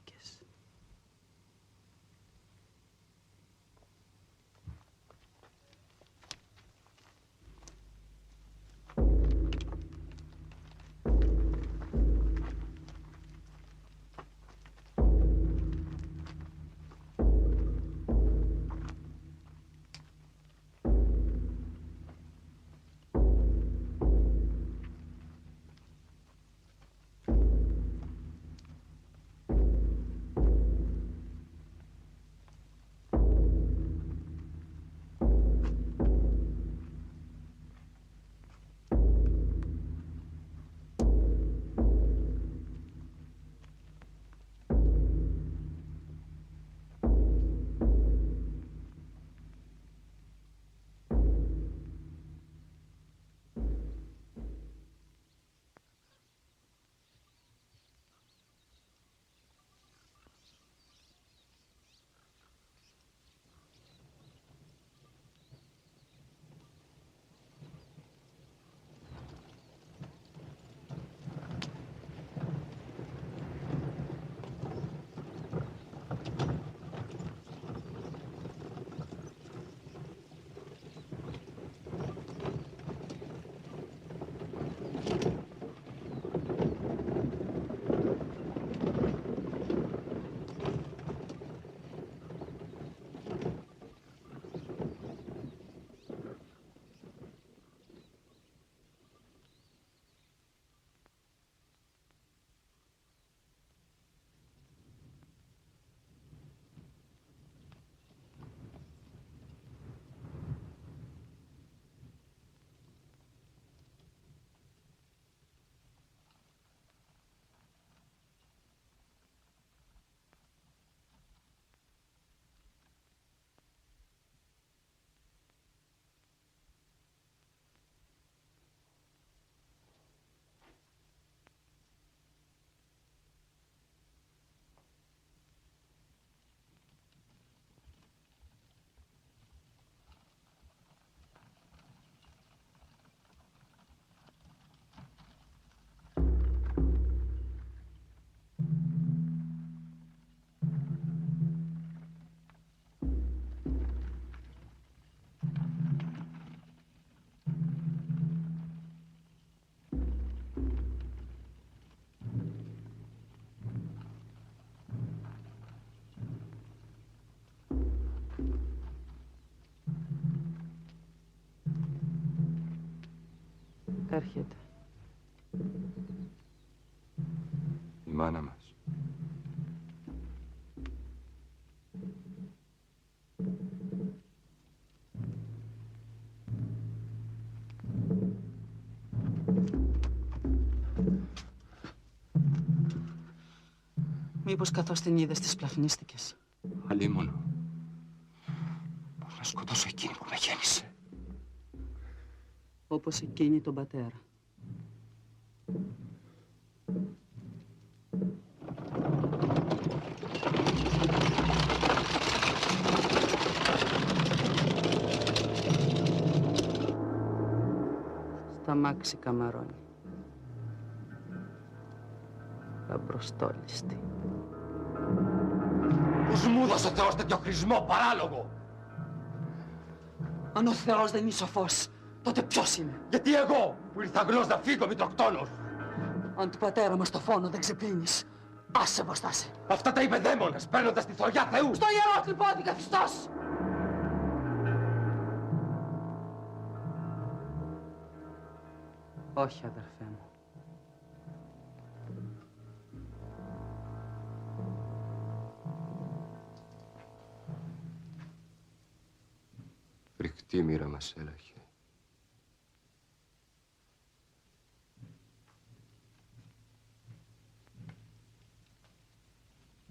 έρχεται? Η μάνα μας. Μήπως καθώς την είδες της πλαχνίστηκες? Αλίμονο. Πώς να σκοτώσω εκείνη που με γέννησε. Όπως εκείνη τον πατέρα. Στα μάξι καμαρώνει. Αμπροστόλιστη. Πώς μου έδωσε ο Θεός τέτοιο χρησμό παράλογο? Αν ο Θεός δεν είναι σοφός, τότε ποιος είναι? Γιατί εγώ που ήρθα γλώς να φύγω μητροκτόνος? Αν του πατέρα μας το φόνο δεν ξεπλύνεις, άσε βοστάσαι. Αυτά τα είπε δαίμονας, παίρνοντας τη θωριά Θεού. Στο ιερό κλιπόδι καθιστός! Όχι, αδερφέ μου. Φρικτή μοίρα μας έλαχε.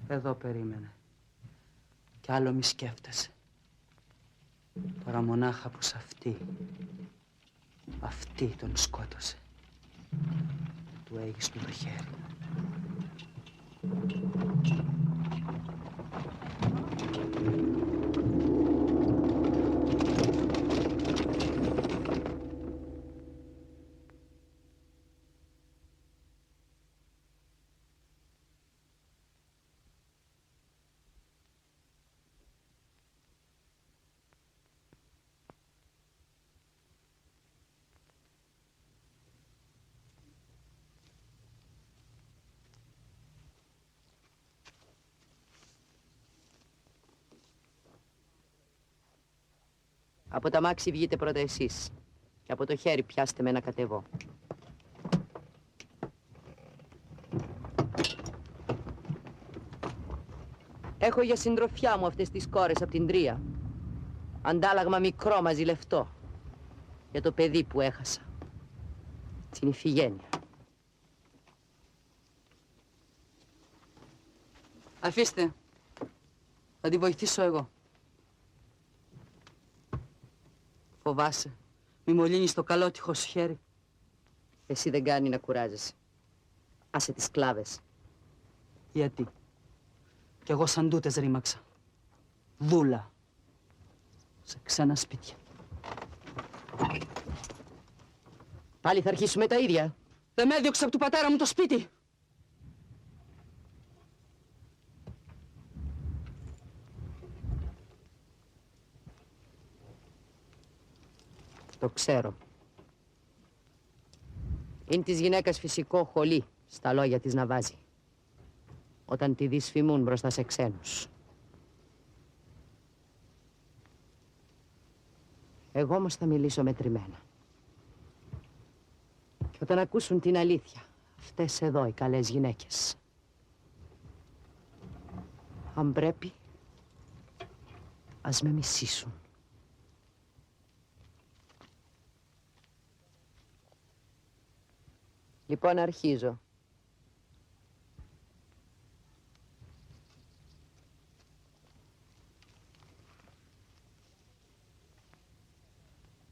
Εδώ περίμενε. Κι άλλο μη σκέφτεσαι. Τώρα μονάχα πως αυτή τον σκότωσε. Του έγιστο το χέρι. Από τα μάξι βγείτε πρώτα εσείς. Και από το χέρι πιάστε με να κατεβώ. Έχω για συντροφιά μου αυτές τις κόρες από την Τρία. Αντάλλαγμα μικρό μαζί λεφτό. Για το παιδί που έχασα. Την Ιφηγένεια. Αφήστε. Θα τη βοηθήσω εγώ. Φοβάσαι. Μη μολύνεις το καλότυχο σου χέρι. Εσύ δεν κάνει να κουράζεσαι. Άσε τις κλάβες. Γιατί? Κι εγώ σαν τούτες ρήμαξα. Δούλα. Σε ξένα σπίτια. Πάλι θα αρχίσουμε τα ίδια. Δεν με έδιωξε από του πατέρα μου το σπίτι. Το ξέρω. Είναι της γυναίκας φυσικό χολή στα λόγια της να βάζει. Όταν τη δεις φημούν μπροστά σε ξένους. Εγώ όμως θα μιλήσω μετρημένα. Και όταν ακούσουν την αλήθεια, αυτές εδώ οι καλές γυναίκες, αν πρέπει, ας με μισήσουν. Λοιπόν, αρχίζω.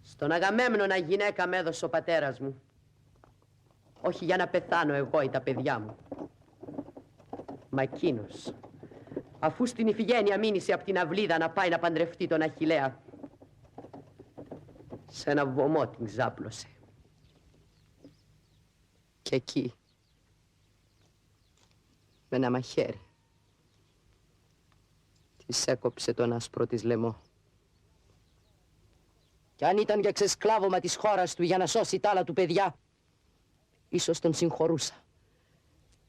Στον Αγαμέμνονα γυναίκα με έδωσε ο πατέρας μου. Όχι για να πεθάνω εγώ ή τα παιδιά μου. Μα εκείνος, αφού στην Ιφηγένεια μήνυσε από την αυλίδα να πάει να παντρευτεί τον Αχιλλέα, σε ένα βωμό την ξάπλωσε. Και εκεί, με ένα μαχαίρι, της έκοψε τον άσπρο της λαιμό. Κι αν ήταν για ξεσκλάβωμα της χώρας του για να σώσει τα άλλα του παιδιά, ίσως τον συγχωρούσα.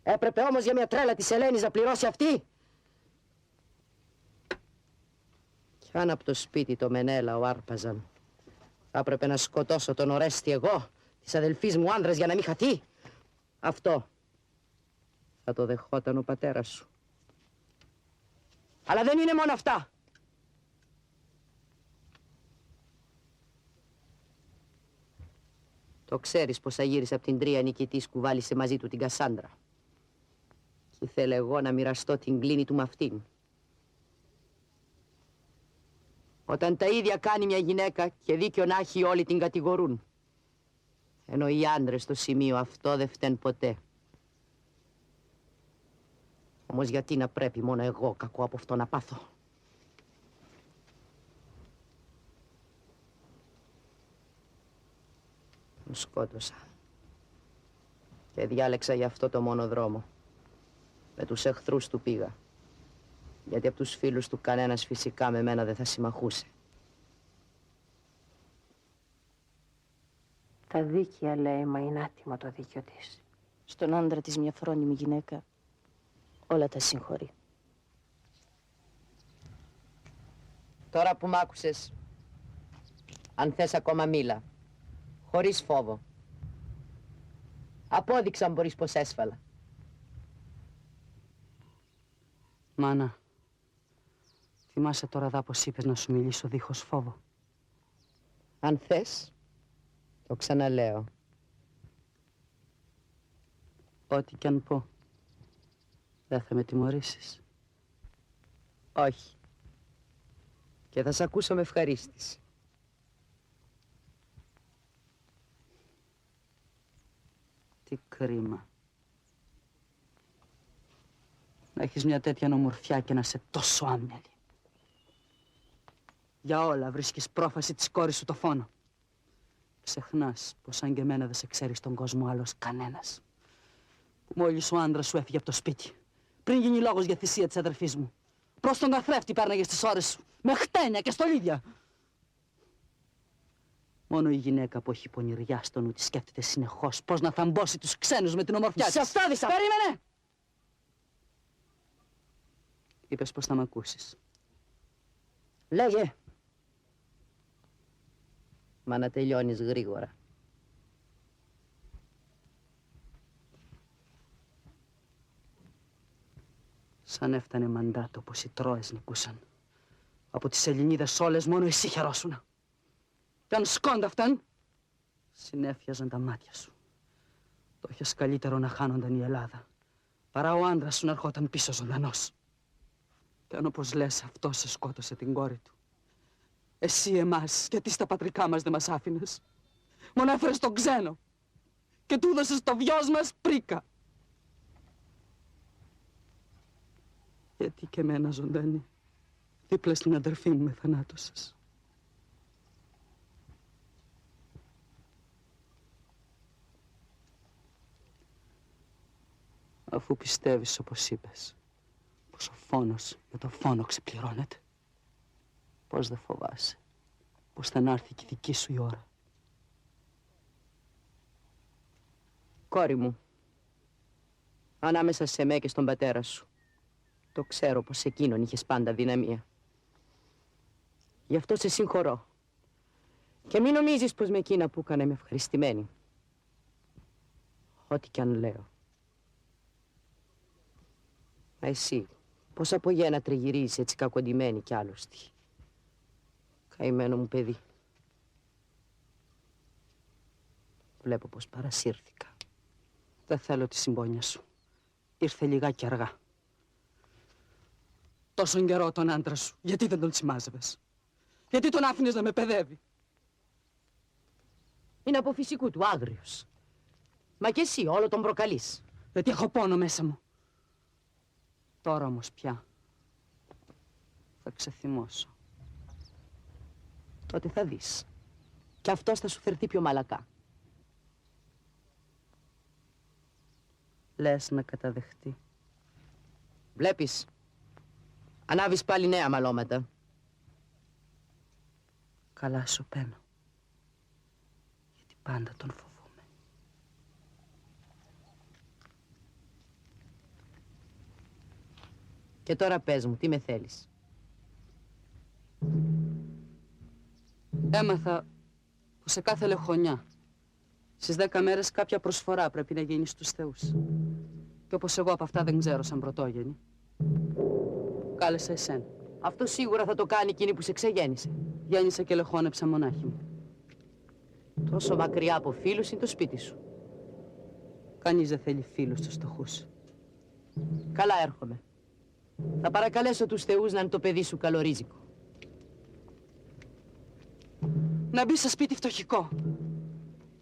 Έπρεπε όμως για μια τρέλα της Ελένης να πληρώσει αυτή. Κι αν από το σπίτι το Μενέλα ο άρπαζαν, θα έπρεπε να σκοτώσω τον Ορέστη εγώ, της αδελφής μου άνδρας για να μην χαθεί. Αυτό θα το δεχόταν ο πατέρας σου. Αλλά δεν είναι μόνο αυτά. Το ξέρεις πως αγύρισε από την Τρία νικητής, κουβάλισε μαζί του την Κασάνδρα. Και ήθελε εγώ να μοιραστώ την κλίνη του με αυτήν. Όταν τα ίδια κάνει μια γυναίκα και δίκιο να έχει, όλοι την κατηγορούν. Ενώ οι άντρες στο σημείο αυτό δεν φταίνουν ποτέ. Όμως γιατί να πρέπει μόνο εγώ κακό από αυτό να πάθω? Τον σκότωσα. Και διάλεξα για αυτό το μόνο δρόμο. Με τους εχθρούς του πήγα. Γιατί από τους φίλους του κανένας φυσικά με μένα δεν θα συμμαχούσε. Τα δίκαια, λέει, μα είναι άτιμο το δίκιο της. Στον άντρα της μια φρόνιμη γυναίκα όλα τα συγχωρεί. Τώρα που μ' άκουσες, αν θες ακόμα μίλα, χωρίς φόβο. Απόδειξα αν μπορείς πως έσφαλα. Μάνα, θυμάσαι τώρα δά πως είπες να σου μιλήσω δίχως φόβο. Αν θες, το ξαναλέω. Ό,τι κι αν πω, δεν θα με τιμωρήσεις. Όχι. Και θα σ' ακούσω με ευχαρίστηση. Τι κρίμα. Να έχεις μια τέτοια ομορφιά και να είσαι τόσο άμυαλη. Για όλα βρίσκεις πρόφαση της κόρης σου το φόνο. Ξεχνάς πως σαν και εμένα δεν σε ξέρει στον κόσμο άλλος κανένας. Που μόλις ο άντρας σου έφυγε από το σπίτι, πριν γίνει λόγος για θυσία της αδερφής μου, προς τον καθρέφτη πέρναγες τις ώρες σου, με χτένια και στολίδια. Μόνο η γυναίκα που έχει πονηριά στο νου της σκέφτεται συνεχώς πώς να θαμπώσει τους ξένους με την ομορφιά της. Σε αυτάδησα! Περίμενε! Είπες πως θα μ' ακούσεις. Λέγε. Μα να τελειώνεις γρήγορα. Σαν έφτανε μαντάτο πως οι Τρόες νικούσαν. Από τις Ελληνίδες όλες μόνο εσύ χαιρόσουνα. Κι αν σκόνταφταν, συνέφιαζαν τα μάτια σου. Το είχες καλύτερο να χάνονταν η Ελλάδα, παρά ο άντρας σου να ερχόταν πίσω ζωντανός. Κι αν όπως λες αυτός σε σκότωσε την κόρη του. Εσύ εμάς, γιατί στα πατρικά μας δεν μας άφηνες. Μόνο έφερες τον ξένο και του έδωσες το βιός μας πρίκα. Γιατί και εμένα ζωντανή, δίπλα στην αδερφή μου με θανάτωσες. Αφού πιστεύεις όπως είπες, πως ο φόνος με το φόνο ξεπληρώνεται, πώς δεν φοβάσαι, πως θα να'ρθεί και η δική σου η ώρα. Κόρη μου, ανάμεσα σε μέ και στον πατέρα σου, το ξέρω πως εκείνον είχες πάντα δυναμία. Γι' αυτό σε συγχωρώ. Και μην νομίζεις πως με εκείνα που έκανα είμαι ευχαριστημένη. Ό,τι κι αν λέω. Μα εσύ, πώς από γένα τριγυρίζεις έτσι κακοντημένη κι άλλωστη. Καημένο μου παιδί. Βλέπω πως παρασύρθηκα. Δεν θέλω τη συμπόνια σου. Ήρθε λιγάκι αργά. Τόσον καιρό τον άντρα σου, γιατί δεν τον τσιμάζευες? Γιατί τον άφηνες να με παιδεύει? Είναι από φυσικού του άγριος. Μα και εσύ όλο τον προκαλείς. Γιατί έχω πόνο μέσα μου. Τώρα όμως πια θα ξεθυμώσω. Τότε θα δεις. Και αυτός θα σου φερθεί πιο μαλακά. Λες να καταδεχτεί. Βλέπεις. Ανάβεις πάλι νέα μαλώματα. Καλά σου παίνω. Γιατί πάντα τον φοβούμαι. Και τώρα πες μου, τι με θέλεις? Έμαθα πως σε κάθε λεχονιά Στις 10 μέρες κάποια προσφορά πρέπει να γίνει στους θεούς. Και όπως εγώ από αυτά δεν ξέρω σαν πρωτόγενη, κάλεσα εσένα. Αυτό σίγουρα θα το κάνει εκείνη που σε ξεγέννησε. Γέννησα και λεχόνεψα μονάχη μου. Τόσο μακριά από φίλους είναι το σπίτι σου. Κανείς δεν θέλει φίλους στους φτωχούς. Καλά, έρχομαι. Θα παρακαλέσω τους θεούς να είναι το παιδί σου καλορίζικο. Να μπει στο σπίτι φτωχικό.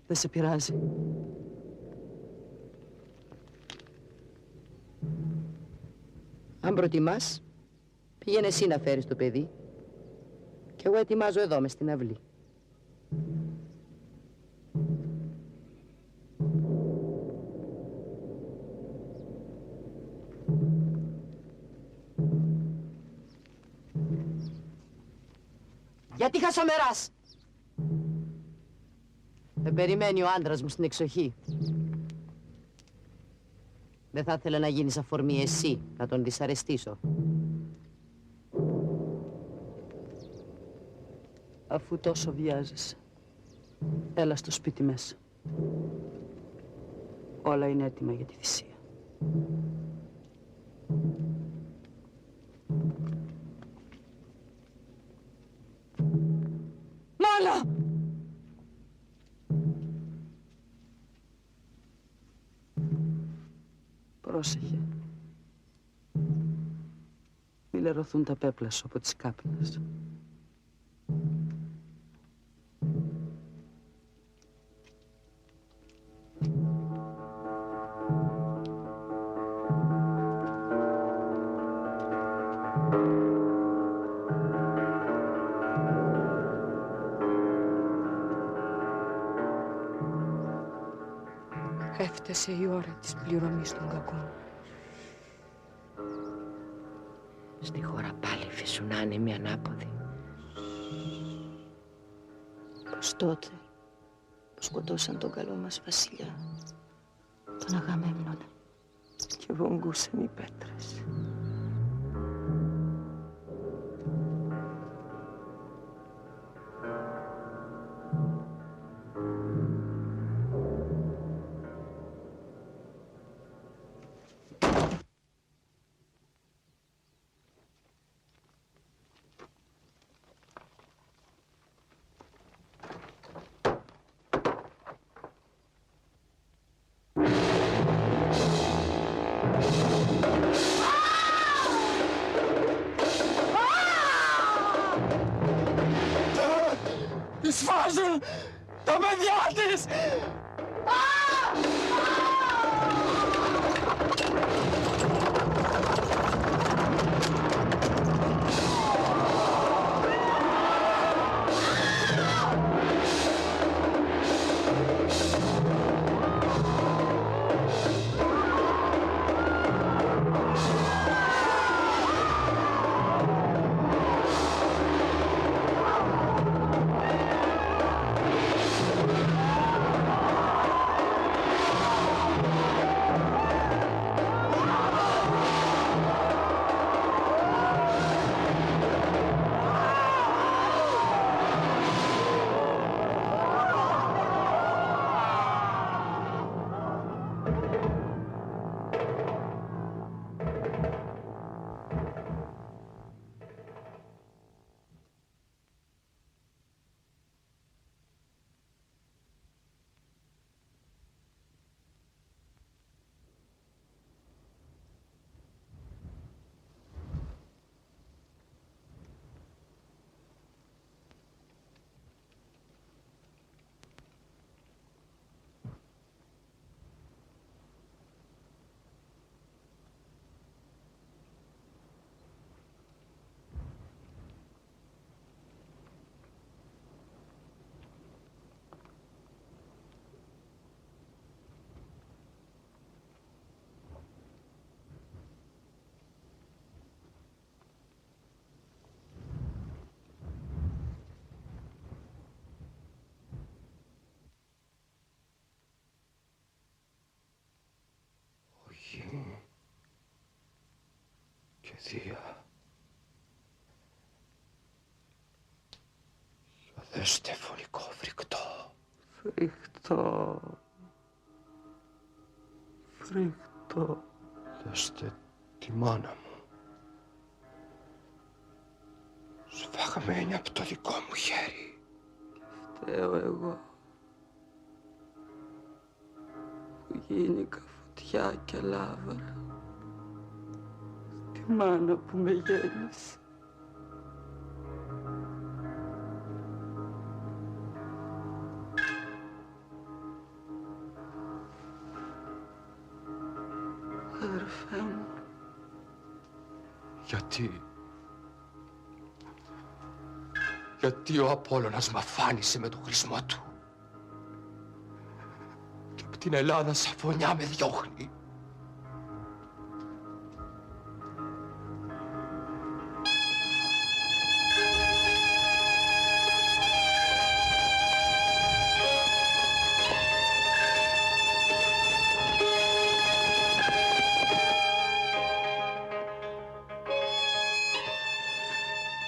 Δεν σε πειράζει. Αν προτιμάς, πήγαινε εσύ να φέρεις το παιδί. Κι εγώ ετοιμάζω εδώ μες στην αυλή. Γιατί χασομεράς! Με περιμένει ο άντρας μου στην εξοχή. Δεν θα ήθελα να γίνεις αφορμή εσύ, να τον δυσαρεστήσω. Αφού τόσο βιάζεσαι, έλα στο σπίτι μέσα. Όλα είναι έτοιμα για τη θυσία. Μάλα! Πρόσεχε. Μη λερωθούν τα πέπλα σου από τις κάπνες. Έφτασε η ώρα της πληρωμής των κακών. Στη χώρα πάλι φυσούν άνεμοι ανάποδοι. Πως τότε που σκοτώσαν τον καλό μας βασιλιά, τον Αγαμέμνονα, και βογγούσαν οι πέτρες. Τις βάζουν τα παιδιά της! Και Θεία, δέστε φωνικό φρικτό. Φρικτό. φρικτό. Φρικτό. Δώστε τη μάνα μου. Σφαγμένη από το δικό μου χέρι. Φταίω εγώ που γίνηκα φωτιά και λάβαρα στη μάνα που με γέννησε. Αδερφέ μου. Γιατί ο Απόλλωνας μ' αφάνισε με τον χρησμό του. Και από την Ελλάδα σαν φωνιά με διώχνει.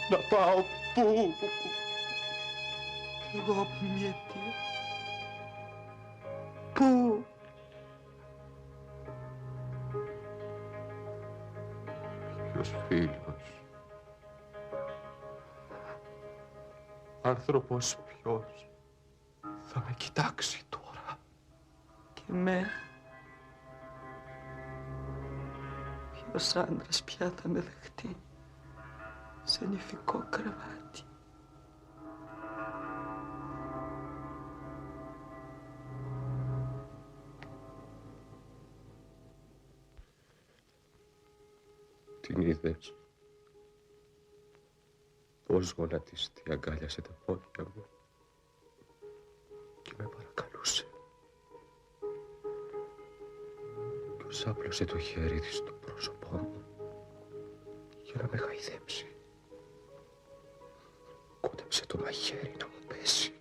Να πάω πού? Εγώ από μια αιτία. Πού? Ποιος φίλος? Άνθρωπος ποιος θα με κοιτάξει τώρα? Και με. Ποιος άντρας πια θα με δεχτεί σε νηφικό κρεβάτι? Την είδες? Πώς γονατιστή αγκάλιασε τα πόδια μου και με παρακαλούσε. Κι ως άπλωσε το χέρι της στο πρόσωπό μου για να με χαϊδέψει. Κόντεψε το μαχαίρι να μου πέσει.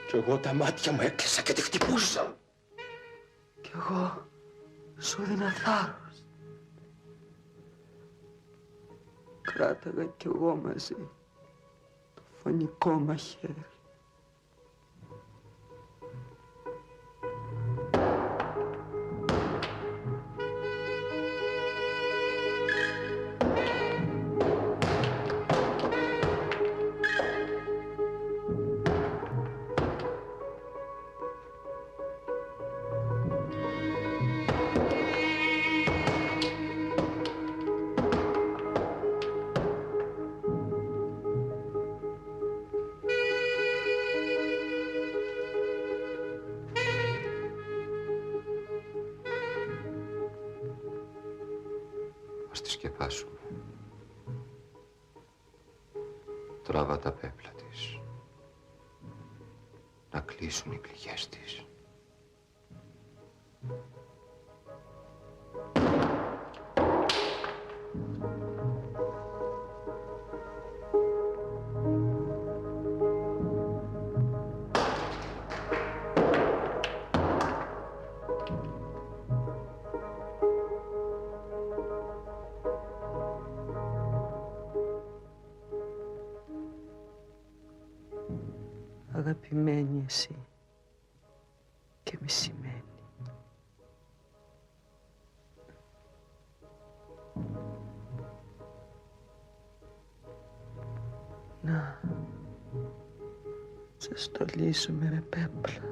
Κι εγώ τα μάτια μου έκλεισα και τη χτυπούσα. Κι εγώ σου δίνα θάρρος. Κράταγα κι εγώ μαζί το φωνικό μαχαίρι. Ας τη σκεπάσουμε. Τράβα τα πέπλα της. Να κλείσουν οι πληγές της. Αγαπημένη εσύ και μισημένη. Να, σε στολίζουμε με πέπλα.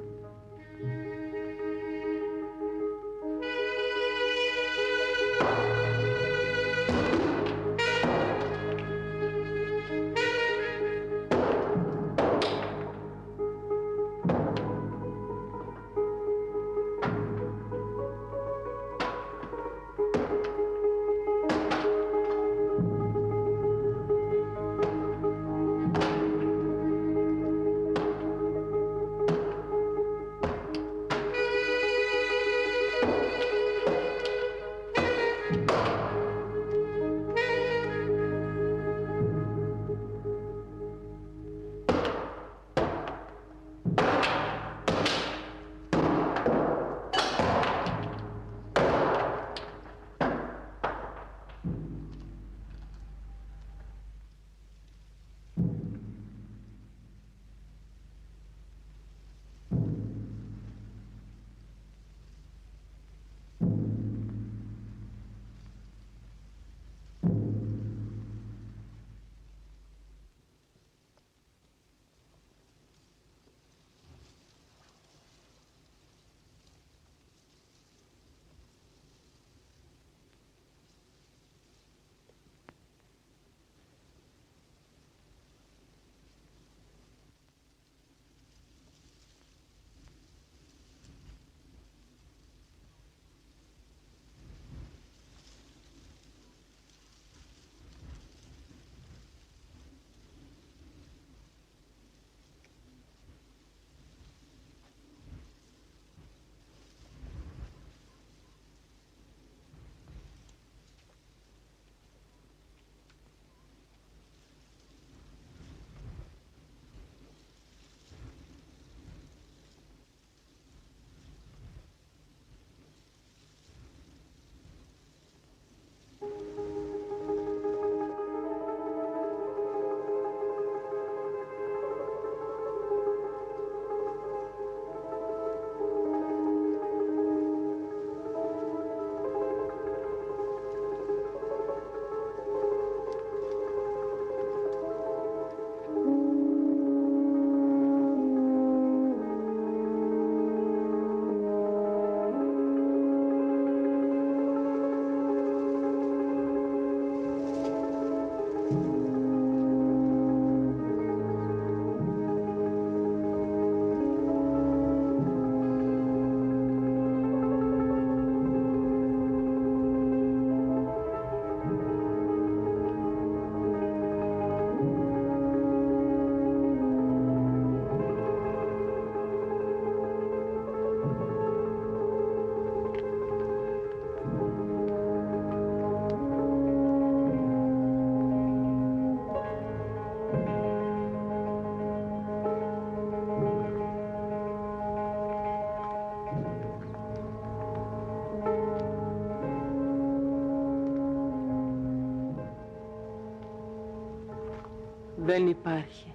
Δεν υπάρχει.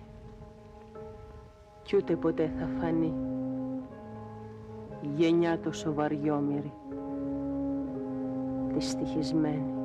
Κι ούτε ποτέ θα φανεί. Γενιά τόσο βαριόμοιρη. Δυστυχισμένη.